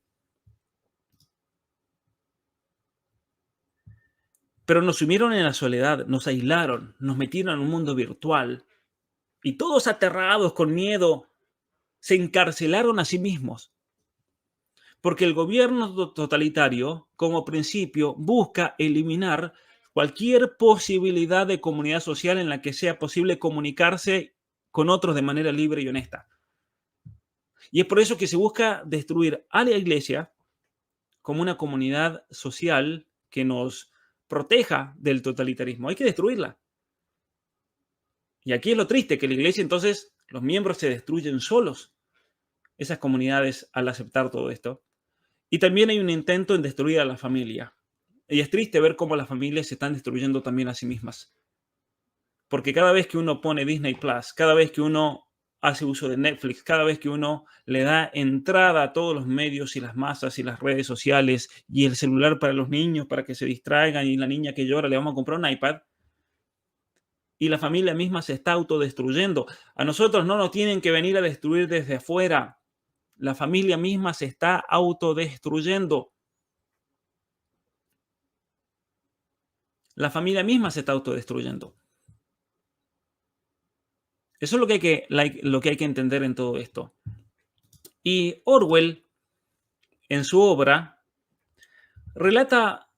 Pero nos sumieron en la soledad, nos aislaron, nos metieron en un mundo virtual y todos aterrados con miedo se encarcelaron a sí mismos. Porque el gobierno totalitario, como principio, busca eliminar cualquier posibilidad de comunidad social en la que sea posible comunicarse con otros de manera libre y honesta. Y es por eso que se busca destruir a la iglesia como una comunidad social que nos proteja del totalitarismo. Hay que destruirla. Y aquí es lo triste, que la iglesia entonces, los miembros se destruyen solos, esas comunidades, al aceptar todo esto. Y también hay un intento en destruir a la familia. Y es triste ver cómo las familias se están destruyendo también a sí mismas. Porque cada vez que uno pone Disney Plus, cada vez que uno hace uso de Netflix, cada vez que uno le da entrada a todos los medios y las masas y las redes sociales y el celular para los niños para que se distraigan y la niña que llora le vamos a comprar un iPad, y la familia misma se está autodestruyendo. A nosotros no nos tienen que venir a destruir desde afuera. La familia misma se está autodestruyendo. La familia misma se está autodestruyendo. Eso es lo que hay que entender en todo esto. Y Orwell, en su obra, relata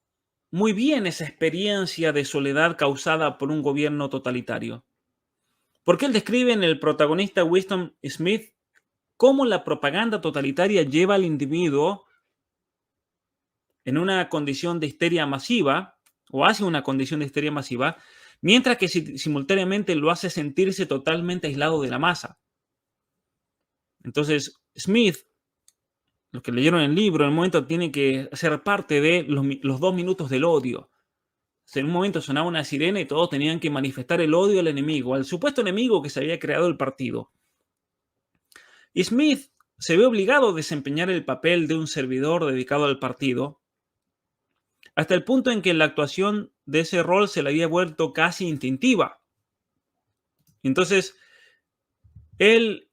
muy bien esa experiencia de soledad causada por un gobierno totalitario. Porque él describe en el protagonista Winston Smith cómo la propaganda totalitaria lleva al individuo en una condición de histeria masiva, o hace una condición de histeria masiva, mientras que simultáneamente lo hace sentirse totalmente aislado de la masa. Entonces, Smith, los que leyeron el libro, en un momento tiene que ser parte de los 2 minutos del odio. En un momento sonaba una sirena y todos tenían que manifestar el odio al enemigo, al supuesto enemigo que se había creado el partido. Y Smith se ve obligado a desempeñar el papel de un servidor dedicado al partido, hasta el punto en que la actuación de ese rol se le había vuelto casi instintiva. Entonces, él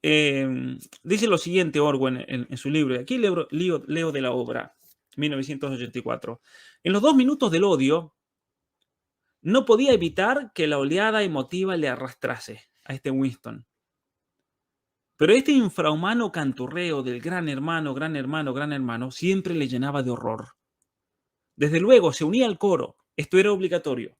dice lo siguiente, Orwell, en su libro, y aquí leo de la obra, 1984. En los 2 minutos del odio, no podía evitar que la oleada emotiva le arrastrase a este Winston. Pero este infrahumano canturreo del gran hermano, gran hermano, gran hermano, siempre le llenaba de horror. Desde luego, se unía al coro. Esto era obligatorio.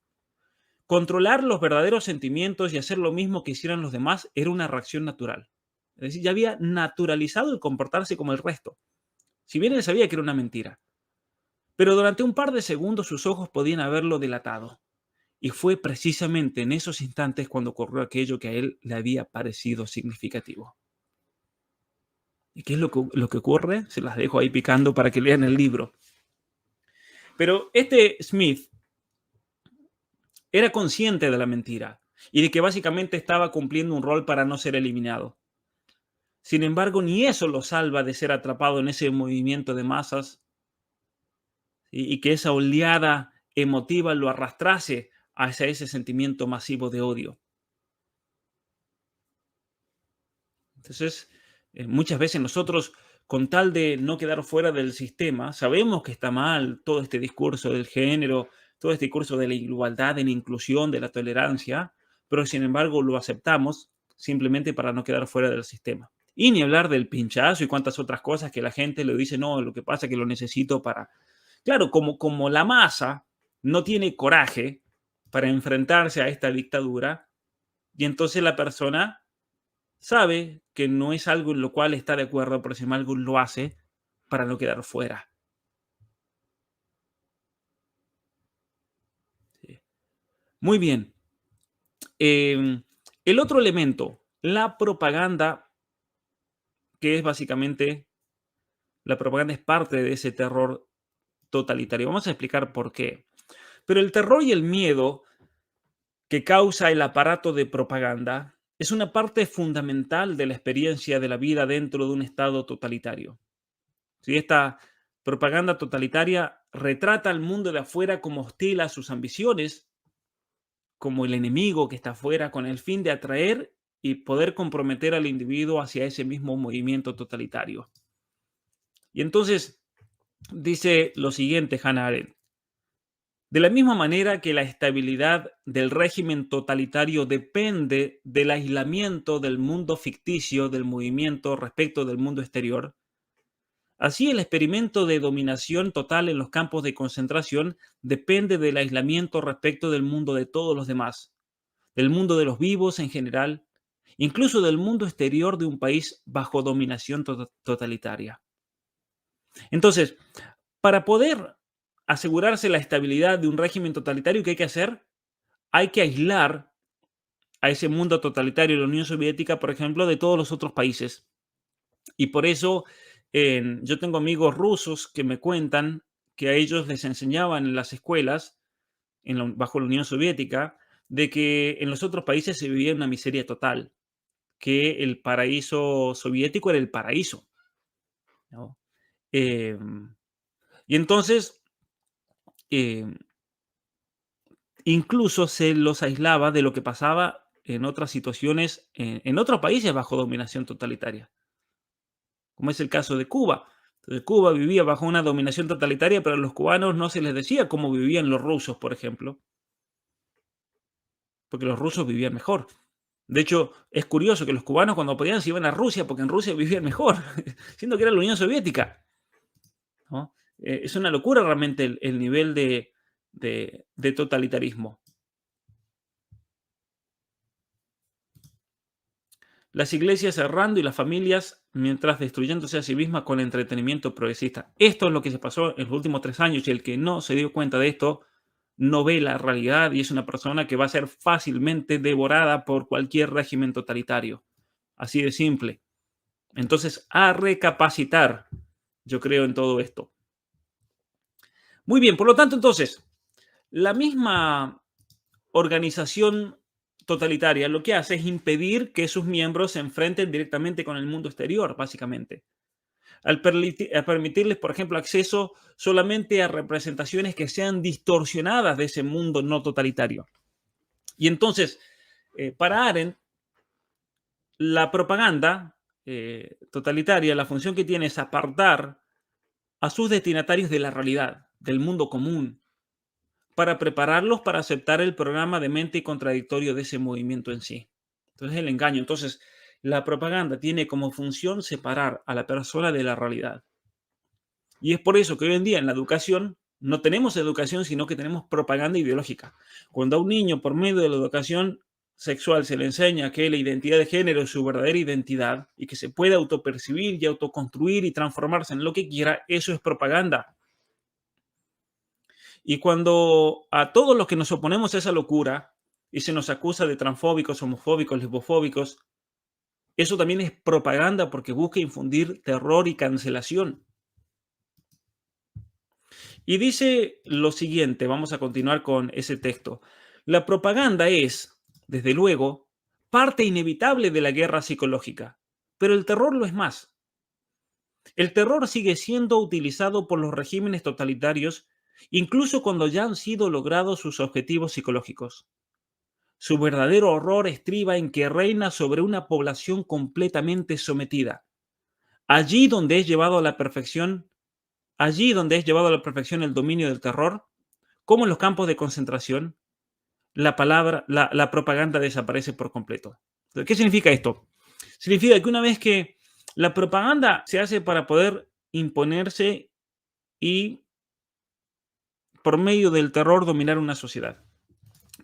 Controlar los verdaderos sentimientos y hacer lo mismo que hicieran los demás era una reacción natural. Es decir, ya había naturalizado el comportarse como el resto. Si bien él sabía que era una mentira. Pero durante un par de segundos sus ojos podían haberlo delatado. Y fue precisamente en esos instantes cuando ocurrió aquello que a él le había parecido significativo. ¿Y qué es lo que ocurre? Se las dejo ahí picando para que lean el libro. Pero este Smith era consciente de la mentira y de que básicamente estaba cumpliendo un rol para no ser eliminado. Sin embargo, ni eso lo salva de ser atrapado en ese movimiento de masas y que esa oleada emotiva lo arrastrase hacia ese sentimiento masivo de odio. Entonces, muchas veces nosotros, con tal de no quedar fuera del sistema, sabemos que está mal todo este discurso del género, todo este discurso de la igualdad, de la inclusión, de la tolerancia, pero sin embargo lo aceptamos simplemente para no quedar fuera del sistema. Y ni hablar del pinchazo y cuantas otras cosas que la gente le dice, no, lo que pasa es que lo necesito para... Claro, como la masa no tiene coraje para enfrentarse a esta dictadura, y entonces la persona sabe que no es algo en lo cual está de acuerdo, pero sin embargo lo hace para no quedar fuera. Sí. Muy bien. El otro elemento, la propaganda, que es básicamente, la propaganda es parte de ese terror totalitario. Vamos a explicar por qué. Pero el terror y el miedo que causa el aparato de propaganda es una parte fundamental de la experiencia de la vida dentro de un estado totalitario. Si esta propaganda totalitaria retrata al mundo de afuera como hostil a sus ambiciones, como el enemigo que está afuera, con el fin de atraer y poder comprometer al individuo hacia ese mismo movimiento totalitario. Y entonces dice lo siguiente Hannah Arendt: de la misma manera que la estabilidad del régimen totalitario depende del aislamiento del mundo ficticio del movimiento respecto del mundo exterior, así el experimento de dominación total en los campos de concentración depende del aislamiento respecto del mundo de todos los demás, del mundo de los vivos en general, incluso del mundo exterior de un país bajo dominación totalitaria. Entonces, para poder asegurarse la estabilidad de un régimen totalitario, ¿qué hay que hacer? Hay que aislar a ese mundo totalitario de la Unión Soviética, por ejemplo, de todos los otros países. Y por eso yo tengo amigos rusos que me cuentan que a ellos les enseñaban en las escuelas, bajo la Unión Soviética, de que en los otros países se vivía una miseria total, que el paraíso soviético era el paraíso, ¿no? Y entonces, eh, incluso se los aislaba de lo que pasaba en otras situaciones, en otros países bajo dominación totalitaria, como es el caso de Cuba. Entonces, Cuba vivía bajo una dominación totalitaria, pero a los cubanos no se les decía cómo vivían los rusos, por ejemplo, porque los rusos vivían mejor. De hecho, es curioso que los cubanos cuando podían se iban a Rusia, porque en Rusia vivían mejor, siendo que era la Unión Soviética, ¿no? Es una locura realmente el nivel de de totalitarismo. Las iglesias cerrando y las familias mientras destruyéndose a sí mismas con entretenimiento progresista. Esto es lo que se pasó en los últimos 3 años y el que no se dio cuenta de esto no ve la realidad y es una persona que va a ser fácilmente devorada por cualquier régimen totalitario. Así de simple. Entonces, a recapacitar, yo creo en todo esto. Muy bien, por lo tanto, entonces, la misma organización totalitaria lo que hace es impedir que sus miembros se enfrenten directamente con el mundo exterior, básicamente. Al permitirles, por ejemplo, acceso solamente a representaciones que sean distorsionadas de ese mundo no totalitario. Y entonces, para Arendt, la propaganda totalitaria, la función que tiene es apartar a sus destinatarios de la realidad, del mundo común, para prepararlos para aceptar el programa de mente contradictorio de ese movimiento en sí. Entonces, el engaño. Entonces, la propaganda tiene como función separar a la persona de la realidad. Y es por eso que hoy en día en la educación no tenemos educación, sino que tenemos propaganda ideológica. Cuando a un niño, por medio de la educación sexual, se le enseña que la identidad de género es su verdadera identidad y que se puede autopercibir y autoconstruir y transformarse en lo que quiera, eso es propaganda. Y cuando a todos los que nos oponemos a esa locura y se nos acusa de transfóbicos, homofóbicos, lesbofóbicos, eso también es propaganda porque busca infundir terror y cancelación. Y dice lo siguiente, vamos a continuar con ese texto. La propaganda es, desde luego, parte inevitable de la guerra psicológica, pero el terror lo es más. El terror sigue siendo utilizado por los regímenes totalitarios, incluso cuando ya han sido logrados sus objetivos psicológicos. Su verdadero horror estriba en que reina sobre una población completamente sometida. Allí donde es llevado a la perfección, allí donde es llevado a la perfección el dominio del terror, como en los campos de concentración, la propaganda desaparece por completo. ¿Qué significa esto? Significa que una vez que la propaganda se hace para poder imponerse y por medio del terror dominar una sociedad.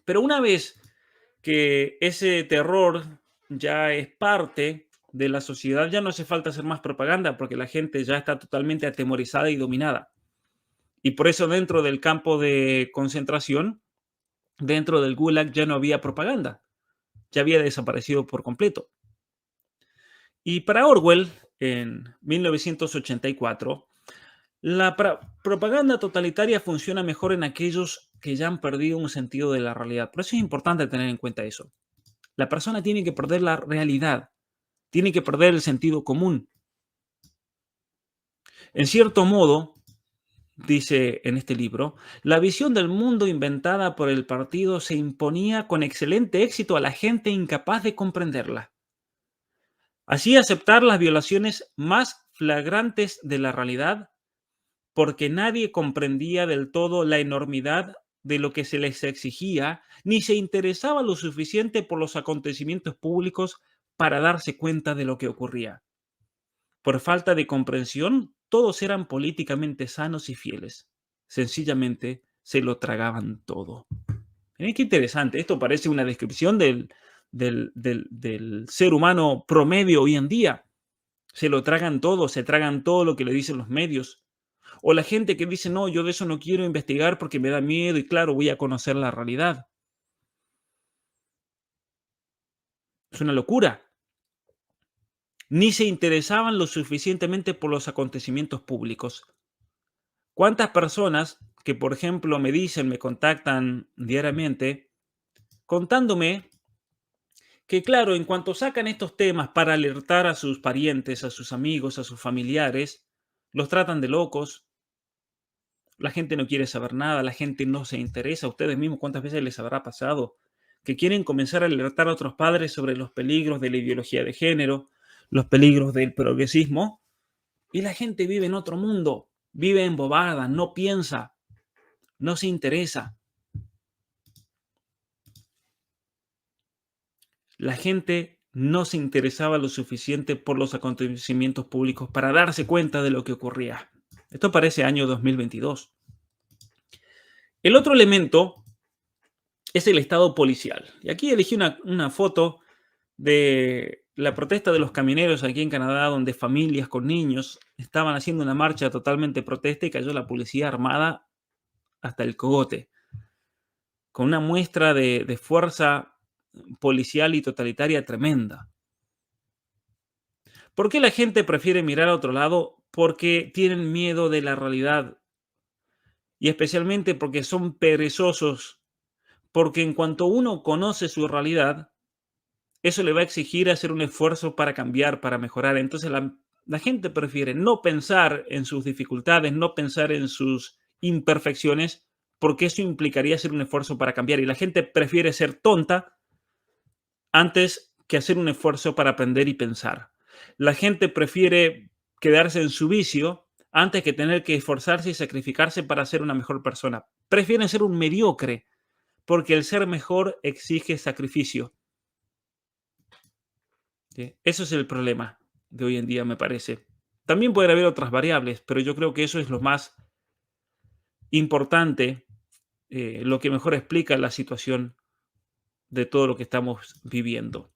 Pero una vez que ese terror ya es parte de la sociedad, ya no hace falta hacer más propaganda porque la gente ya está totalmente atemorizada y dominada. Y por eso dentro del campo de concentración, dentro del Gulag ya no había propaganda, ya había desaparecido por completo. Y para Orwell, en 1984, la propaganda totalitaria funciona mejor en aquellos que ya han perdido un sentido de la realidad. Por eso es importante tener en cuenta eso. La persona tiene que perder la realidad, tiene que perder el sentido común. En cierto modo, dice en este libro, la visión del mundo inventada por el partido se imponía con excelente éxito a la gente incapaz de comprenderla. Así aceptar las violaciones más flagrantes de la realidad porque nadie comprendía del todo la enormidad de lo que se les exigía, ni se interesaba lo suficiente por los acontecimientos públicos para darse cuenta de lo que ocurría. Por falta de comprensión, todos eran políticamente sanos y fieles. Sencillamente se lo tragaban todo. Miren qué interesante. Esto parece una descripción del ser humano promedio hoy en día. Se lo tragan todo, se tragan todo lo que le dicen los medios. O la gente que dice, no, yo de eso no quiero investigar porque me da miedo y claro, voy a conocer la realidad. Es una locura. Ni se interesaban lo suficientemente por los acontecimientos públicos. ¿Cuántas personas que, por ejemplo, me dicen, me contactan diariamente, contándome que, claro, en cuanto sacan estos temas para alertar a sus parientes, a sus amigos, a sus familiares, los tratan de locos, la gente no quiere saber nada, la gente no se interesa. A ustedes mismos, ¿cuántas veces les habrá pasado que quieren comenzar a alertar a otros padres sobre los peligros de la ideología de género, los peligros del progresismo? Y la gente vive en otro mundo, vive embobada, no piensa, no se interesa. La gente no se interesaba lo suficiente por los acontecimientos públicos para darse cuenta de lo que ocurría. Esto parece año 2022. El otro elemento es el estado policial. Y aquí elegí una foto de la protesta de los camioneros aquí en Canadá, donde familias con niños estaban haciendo una marcha totalmente protesta y cayó la policía armada hasta el cogote, con una muestra de fuerza policial y totalitaria tremenda. ¿Por qué la gente prefiere mirar a otro lado? Porque tienen miedo de la realidad y especialmente porque son perezosos, porque en cuanto uno conoce su realidad, eso le va a exigir hacer un esfuerzo para cambiar, para mejorar. Entonces la gente prefiere no pensar en sus dificultades, no pensar en sus imperfecciones, porque eso implicaría hacer un esfuerzo para cambiar. Y la gente prefiere ser tonta antes que hacer un esfuerzo para aprender y pensar. La gente prefiere quedarse en su vicio antes que tener que esforzarse y sacrificarse para ser una mejor persona. Prefieren ser un mediocre porque el ser mejor exige sacrificio. ¿Sí? Eso es el problema de hoy en día, me parece. También pueden haber otras variables, pero yo creo que eso es lo más importante, lo que mejor explica la situación de todo lo que estamos viviendo.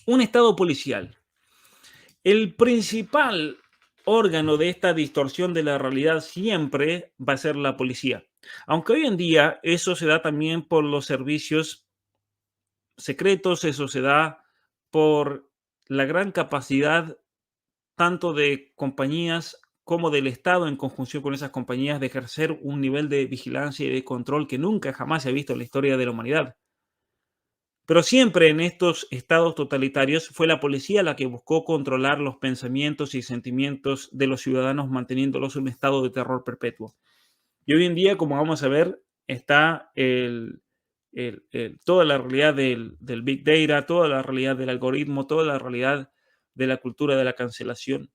Un estado policial. El principal órgano de esta distorsión de la realidad siempre va a ser la policía. Aunque hoy en día eso se da también por los servicios secretos, eso se da por la gran capacidad tanto de compañías como del Estado en conjunción con esas compañías de ejercer un nivel de vigilancia y de control que nunca jamás se ha visto en la historia de la humanidad. Pero siempre en estos estados totalitarios fue la policía la que buscó controlar los pensamientos y sentimientos de los ciudadanos, manteniéndolos en un estado de terror perpetuo. Y hoy en día, como vamos a ver, está toda la realidad del Big Data, toda la realidad del algoritmo, toda la realidad de la cultura de la cancelación.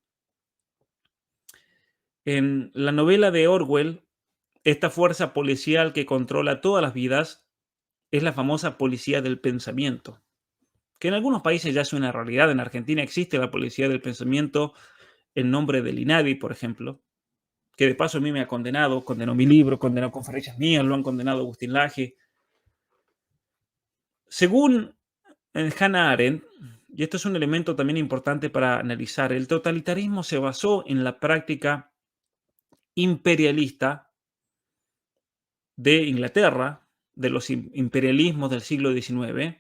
En la novela de Orwell, esta fuerza policial que controla todas las vidas es la famosa policía del pensamiento, que en algunos países ya es una realidad. En Argentina existe la policía del pensamiento en nombre del INADI, por ejemplo, que de paso a mí me ha condenado, condenó mi libro, condenó conferencias mías, lo han condenado Agustín Laje. Según Hannah Arendt, y esto es un elemento también importante para analizar, el totalitarismo se basó en la práctica imperialista de Inglaterra, de los imperialismos del siglo XIX,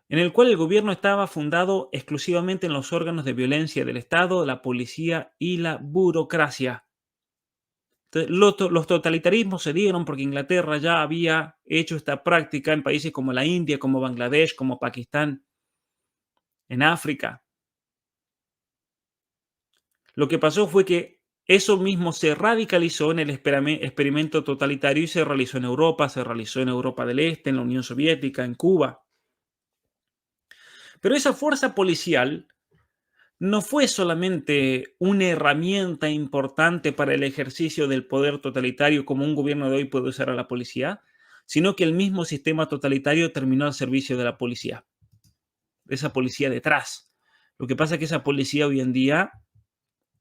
en el cual el gobierno estaba fundado exclusivamente en los órganos de violencia del Estado, la policía y la burocracia. Entonces, los totalitarismos se dieron porque Inglaterra ya había hecho esta práctica en países como la India, como Bangladesh, como Pakistán, en África. Lo que pasó fue que eso mismo se radicalizó en el experimento totalitario y se realizó en Europa, se realizó en Europa del Este, en la Unión Soviética, en Cuba. Pero esa fuerza policial no fue solamente una herramienta importante para el ejercicio del poder totalitario como un gobierno de hoy puede usar a la policía, sino que el mismo sistema totalitario terminó al servicio de la policía, de esa policía detrás. Lo que pasa es que esa policía hoy en día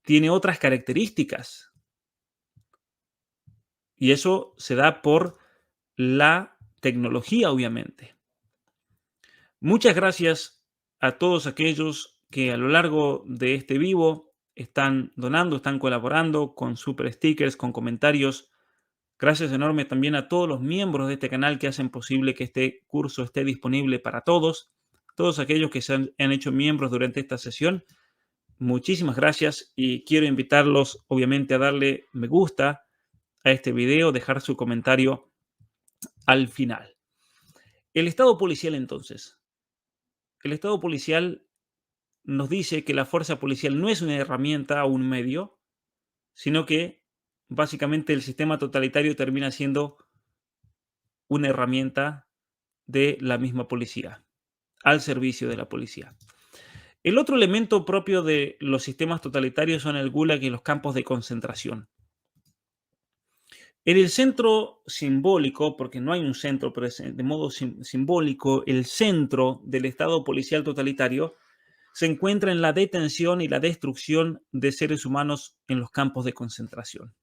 tiene otras características y eso se da por la tecnología, obviamente. Muchas gracias a todos aquellos que a lo largo de este vivo están donando, están colaborando con super stickers, con comentarios. Gracias enorme también a todos los miembros de este canal que hacen posible que este curso esté disponible para todos aquellos que se han hecho miembros durante esta sesión. Muchísimas gracias y quiero invitarlos obviamente a darle me gusta a este video, dejar su comentario al final. El Estado policial entonces. El Estado policial nos dice que la fuerza policial no es una herramienta o un medio, sino que básicamente el sistema totalitario termina siendo una herramienta de la misma policía, al servicio de la policía. El otro elemento propio de los sistemas totalitarios son el Gulag y los campos de concentración. En el centro simbólico, porque no hay un centro, pero es de modo simbólico, el centro del Estado policial totalitario se encuentra en la detención y la destrucción de seres humanos en los campos de concentración.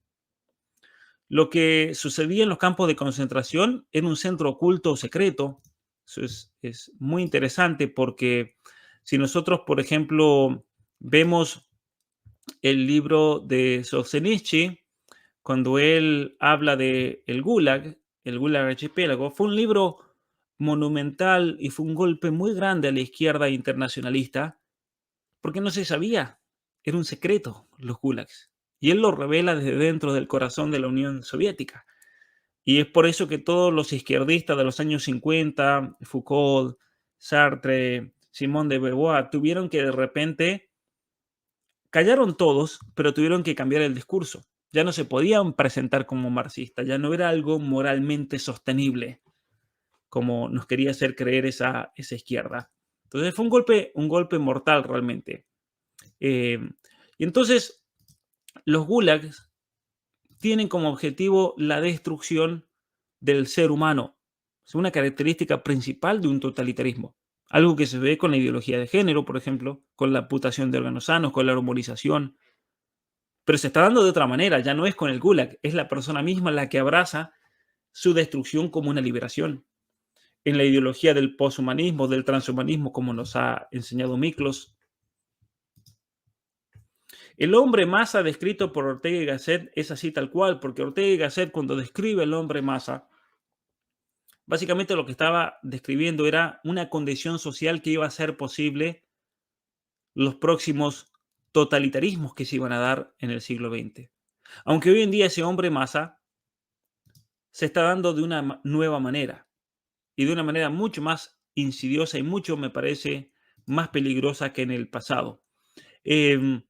Lo que sucedía en los campos de concentración era un centro oculto o secreto. Eso es muy interesante porque si nosotros, por ejemplo, vemos el libro de Solzhenitsyn, cuando él habla de el Gulag Archipiélago, fue un libro monumental y fue un golpe muy grande a la izquierda internacionalista porque no se sabía, era un secreto los gulags. Y él lo revela desde dentro del corazón de la Unión Soviética. Y es por eso que todos los izquierdistas de los años 50, Foucault, Sartre, Simone de Beauvoir, tuvieron que de repente, callaron todos, pero tuvieron que cambiar el discurso. Ya no se podían presentar como marxistas, ya no era algo moralmente sostenible, como nos quería hacer creer esa izquierda. Entonces fue un golpe mortal realmente. Eh, y entonces los gulags tienen como objetivo la destrucción del ser humano. Es una característica principal de un totalitarismo. Algo que se ve con la ideología de género, por ejemplo, con la amputación de órganos sanos, con la hormonización. Pero se está dando de otra manera, ya no es con el gulag, es la persona misma la que abraza su destrucción como una liberación. En la ideología del poshumanismo, del transhumanismo, como nos ha enseñado Miklos, el hombre masa descrito por Ortega y Gasset es así tal cual, porque Ortega y Gasset cuando describe el hombre masa, básicamente lo que estaba describiendo era una condición social que iba a hacer posible los próximos totalitarismos que se iban a dar en el siglo XX. Aunque hoy en día ese hombre masa se está dando de una nueva manera y de una manera mucho más insidiosa y mucho, me parece, más peligrosa que en el pasado. Eh,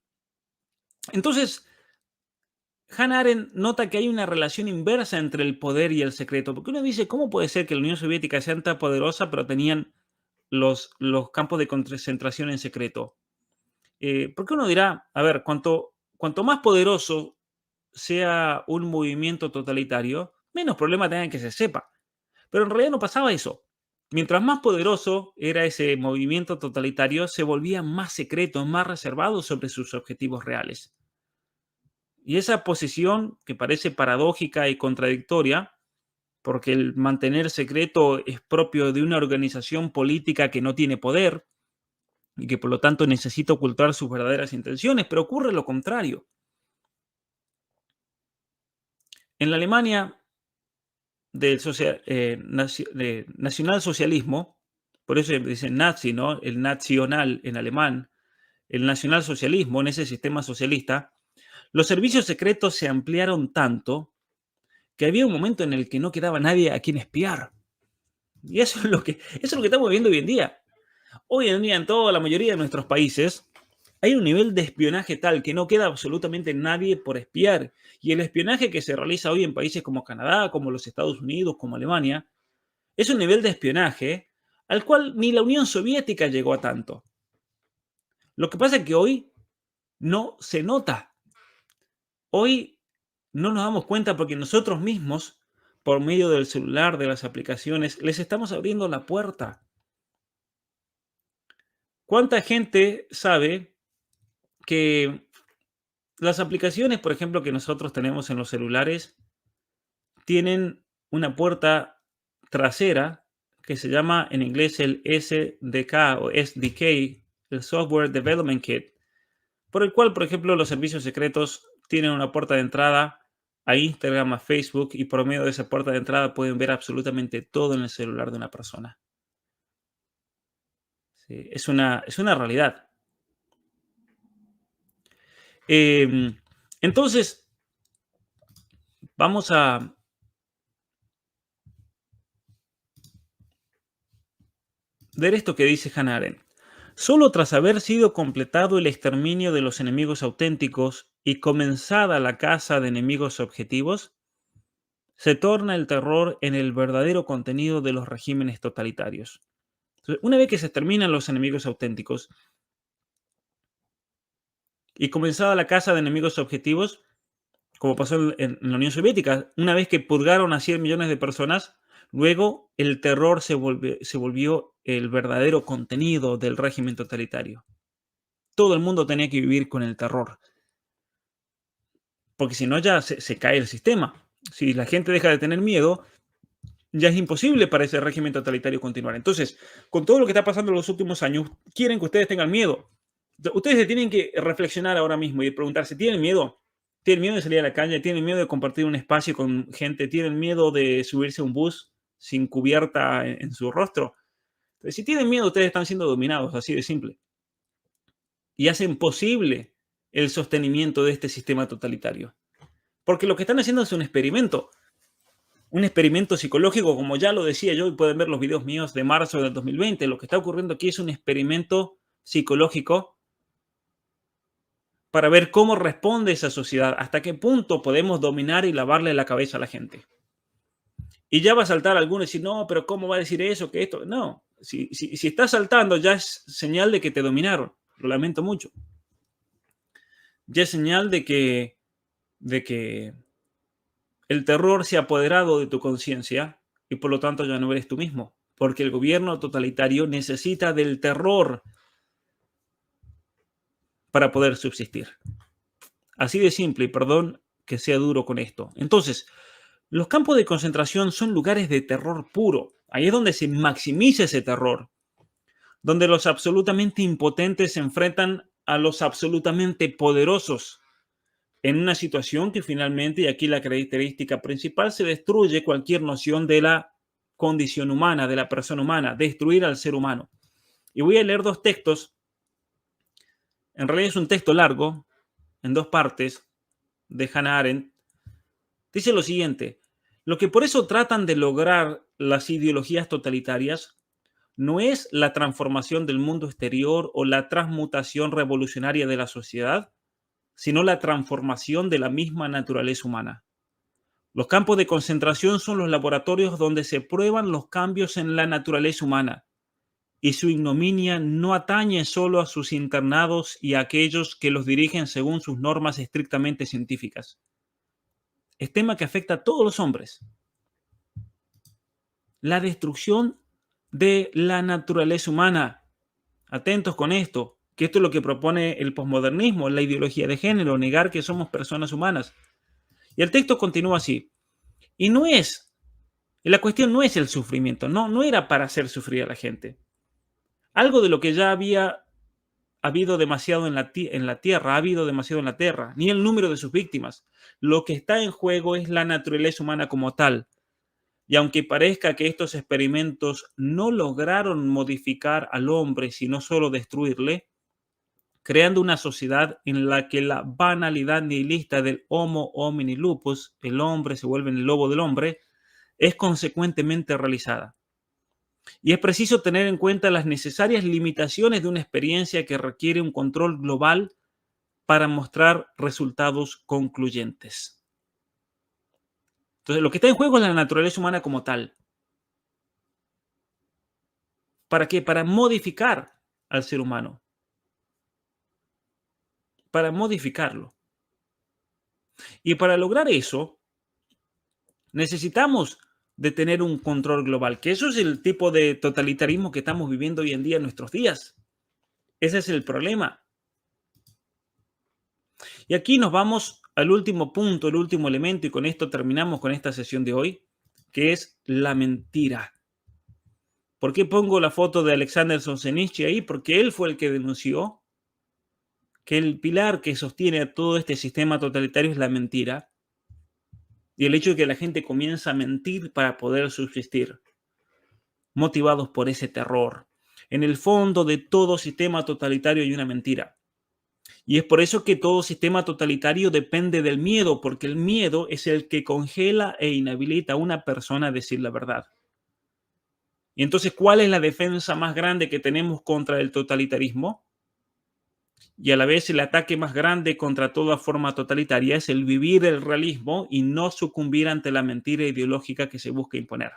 entonces, Hannah Arendt nota que hay una relación inversa entre el poder y el secreto, porque uno dice, ¿cómo puede ser que la Unión Soviética sea tan poderosa, pero tenían los campos de concentración en secreto? Porque uno dirá, a ver, cuanto más poderoso sea un movimiento totalitario, menos problema tengan que se sepa. Pero en realidad no pasaba eso. Mientras más poderoso era ese movimiento totalitario, se volvía más secreto, más reservado sobre sus objetivos reales. Y esa posición, que parece paradójica y contradictoria, porque el mantener secreto es propio de una organización política que no tiene poder y que por lo tanto necesita ocultar sus verdaderas intenciones, pero ocurre lo contrario. En la Alemania del nacionalsocialismo, por eso dicen nazi, ¿no? El nacional en alemán, el nacionalsocialismo, en ese sistema socialista, los servicios secretos se ampliaron tanto que había un momento en el que no quedaba nadie a quien espiar. Y eso es lo que estamos viendo hoy en día. Hoy en día, en toda la mayoría de nuestros países, hay un nivel de espionaje tal que no queda absolutamente nadie por espiar. Y el espionaje que se realiza hoy en países como Canadá, como los Estados Unidos, como Alemania, es un nivel de espionaje al cual ni la Unión Soviética llegó a tanto. Lo que pasa es que hoy no se nota. Hoy no nos damos cuenta porque nosotros mismos, por medio del celular, de las aplicaciones, les estamos abriendo la puerta. ¿Cuánta gente sabe que las aplicaciones, por ejemplo, que nosotros tenemos en los celulares, tienen una puerta trasera que se llama en inglés el SDK o SDK, el Software Development Kit, por el cual, por ejemplo, los servicios secretos tienen una puerta de entrada a Instagram, a Facebook, y por medio de esa puerta de entrada pueden ver absolutamente todo en el celular de una persona. Sí, es una realidad. Entonces, vamos a ver esto que dice Hannah Arendt. Solo tras haber sido completado el exterminio de los enemigos auténticos y comenzada la caza de enemigos objetivos, se torna el terror en el verdadero contenido de los regímenes totalitarios. Entonces, una vez que se terminan los enemigos auténticos y comenzada la caza de enemigos objetivos, como pasó en la Unión Soviética, una vez que purgaron a 100 millones de personas, luego el terror se volvió el verdadero contenido del régimen totalitario. Todo el mundo tenía que vivir con el terror, porque si no ya se cae el sistema. Si la gente deja de tener miedo, ya es imposible para ese régimen totalitario continuar. Entonces, con todo lo que está pasando en los últimos años, quieren que ustedes tengan miedo. Ustedes se tienen que reflexionar ahora mismo y preguntarse, ¿tienen miedo? ¿Tienen miedo de salir a la calle? ¿Tienen miedo de compartir un espacio con gente? ¿Tienen miedo de subirse a un bus sin cubierta en su rostro? Entonces, si tienen miedo, ustedes están siendo dominados, así de simple. Y hacen posible el sostenimiento de este sistema totalitario. Porque lo que están haciendo es un experimento psicológico, como ya lo decía yo, y pueden ver los videos míos de marzo del 2020. Lo que está ocurriendo aquí es un experimento psicológico para ver cómo responde esa sociedad, hasta qué punto podemos dominar y lavarle la cabeza a la gente. Y ya va a saltar alguno y decir, no, pero ¿cómo va a decir eso? Que esto. No, si está saltando, ya es señal de que te dominaron. Lo lamento mucho. Ya es señal de que el terror se ha apoderado de tu conciencia y por lo tanto ya no eres tú mismo. Porque el gobierno totalitario necesita del terror para poder subsistir. Así de simple, y perdón que sea duro con esto. Entonces, los campos de concentración son lugares de terror puro. Ahí es donde se maximiza ese terror, donde los absolutamente impotentes se enfrentan a los absolutamente poderosos en una situación que finalmente, y aquí la característica principal, se destruye cualquier noción de la condición humana, de la persona humana, destruir al ser humano. Y voy a leer dos textos. En realidad es un texto largo, en dos partes, de Hannah Arendt. Dice lo siguiente: lo que por eso tratan de lograr las ideologías totalitarias no es la transformación del mundo exterior o la transmutación revolucionaria de la sociedad, sino la transformación de la misma naturaleza humana. Los campos de concentración son los laboratorios donde se prueban los cambios en la naturaleza humana, y su ignominia no atañe solo a sus internados y a aquellos que los dirigen según sus normas estrictamente científicas. Es tema que afecta a todos los hombres. La destrucción de la naturaleza humana. Atentos con esto, que esto es lo que propone el posmodernismo, la ideología de género, negar que somos personas humanas. Y el texto continúa así. Y la cuestión no es el sufrimiento, no era para hacer sufrir a la gente. Algo de lo que ya había habido demasiado en la tierra, ha habido demasiado en la tierra, ni el número de sus víctimas. Lo que está en juego es la naturaleza humana como tal. Y aunque parezca que estos experimentos no lograron modificar al hombre, sino solo destruirle, creando una sociedad en la que la banalidad nihilista del homo homini lupus, el hombre se vuelve en el lobo del hombre, es consecuentemente realizada. Y es preciso tener en cuenta las necesarias limitaciones de una experiencia que requiere un control global para mostrar resultados concluyentes. Entonces, lo que está en juego es la naturaleza humana como tal. ¿Para qué? Para modificar al ser humano. Para modificarlo. Y para lograr eso, necesitamos de tener un control global, que eso es el tipo de totalitarismo que estamos viviendo hoy en día en nuestros días. Ese es el problema. Y aquí nos vamos al último punto, el último elemento, y con esto terminamos con esta sesión de hoy, que es la mentira. ¿Por qué pongo la foto de Alexander Solzhenitsyn ahí? Porque él fue el que denunció que el pilar que sostiene a todo este sistema totalitario es la mentira. Y el hecho de que la gente comienza a mentir para poder subsistir, motivados por ese terror. En el fondo de todo sistema totalitario hay una mentira. Y es por eso que todo sistema totalitario depende del miedo, porque el miedo es el que congela e inhabilita a una persona a decir la verdad. Y entonces, ¿cuál es la defensa más grande que tenemos contra el totalitarismo? Y a la vez el ataque más grande contra toda forma totalitaria es el vivir el realismo y no sucumbir ante la mentira ideológica que se busca imponer.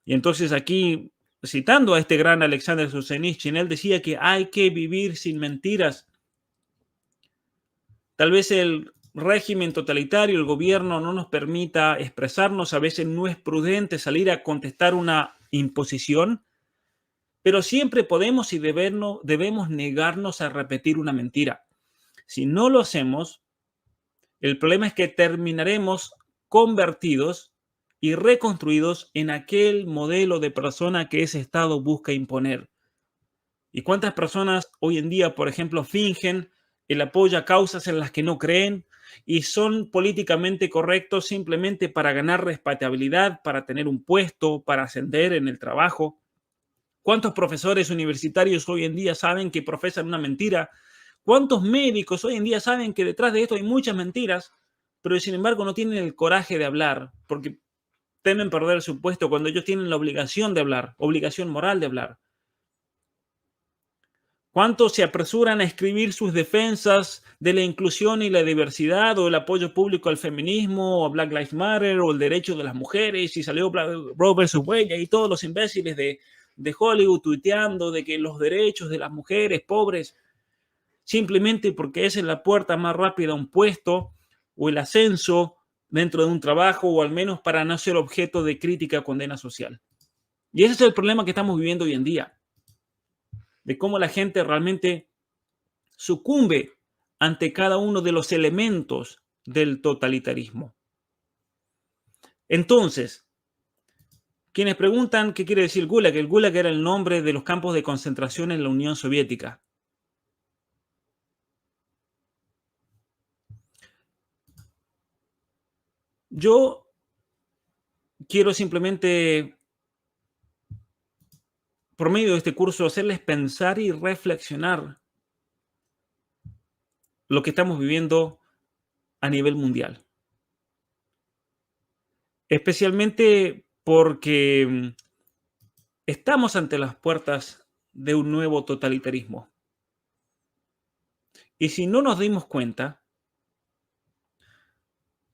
Y entonces aquí, citando a este gran Alexander Solzhenitsyn, él decía que hay que vivir sin mentiras. Tal vez el régimen totalitario, el gobierno no nos permita expresarnos, a veces no es prudente salir a contestar una imposición, pero siempre podemos y debemos negarnos a repetir una mentira. Si no lo hacemos, el problema es que terminaremos convertidos y reconstruidos en aquel modelo de persona que ese Estado busca imponer. ¿Y cuántas personas hoy en día, por ejemplo, fingen el apoyo a causas en las que no creen y son políticamente correctos simplemente para ganar respetabilidad, para tener un puesto, para ascender en el trabajo? ¿Cuántos profesores universitarios hoy en día saben que profesan una mentira? ¿Cuántos médicos hoy en día saben que detrás de esto hay muchas mentiras, pero sin embargo no tienen el coraje de hablar porque temen perder su puesto cuando ellos tienen la obligación de hablar, obligación moral de hablar? ¿Cuántos se apresuran a escribir sus defensas de la inclusión y la diversidad o el apoyo público al feminismo o a Black Lives Matter o el derecho de las mujeres y salió Roe versus Wade y todos los imbéciles de Hollywood tuiteando de que los derechos de las mujeres pobres simplemente porque esa es la puerta más rápida a un puesto o el ascenso dentro de un trabajo o al menos para no ser objeto de crítica o condena social? Y ese es el problema que estamos viviendo hoy en día, de cómo la gente realmente sucumbe ante cada uno de los elementos del totalitarismo. Entonces, quienes preguntan qué quiere decir Gulag, el Gulag era el nombre de los campos de concentración en la Unión Soviética. Yo quiero simplemente, por medio de este curso, hacerles pensar y reflexionar lo que estamos viviendo a nivel mundial. Especialmente porque estamos ante las puertas de un nuevo totalitarismo. Y si no nos dimos cuenta,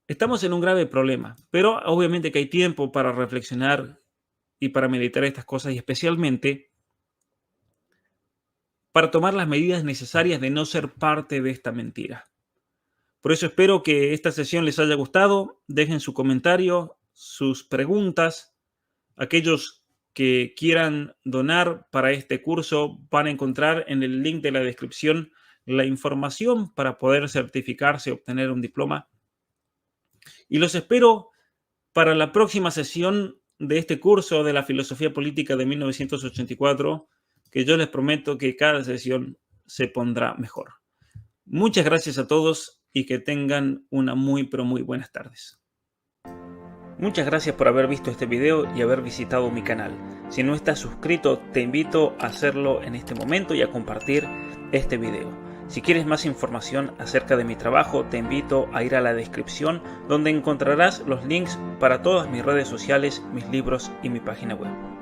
estamos en un grave problema. Pero obviamente que hay tiempo para reflexionar y para meditar estas cosas, y especialmente para tomar las medidas necesarias de no ser parte de esta mentira. Por eso espero que esta sesión les haya gustado. Dejen su comentario, sus preguntas. Aquellos que quieran donar para este curso van a encontrar en el link de la descripción la información para poder certificarse y obtener un diploma. Y los espero para la próxima sesión de este curso de la filosofía política de 1984, que yo les prometo que cada sesión se pondrá mejor. Muchas gracias a todos y que tengan una muy buenas tardes. Muchas gracias por haber visto este video y haber visitado mi canal. Si no estás suscrito, te invito a hacerlo en este momento y a compartir este video. Si quieres más información acerca de mi trabajo, te invito a ir a la descripción donde encontrarás los links para todas mis redes sociales, mis libros y mi página web.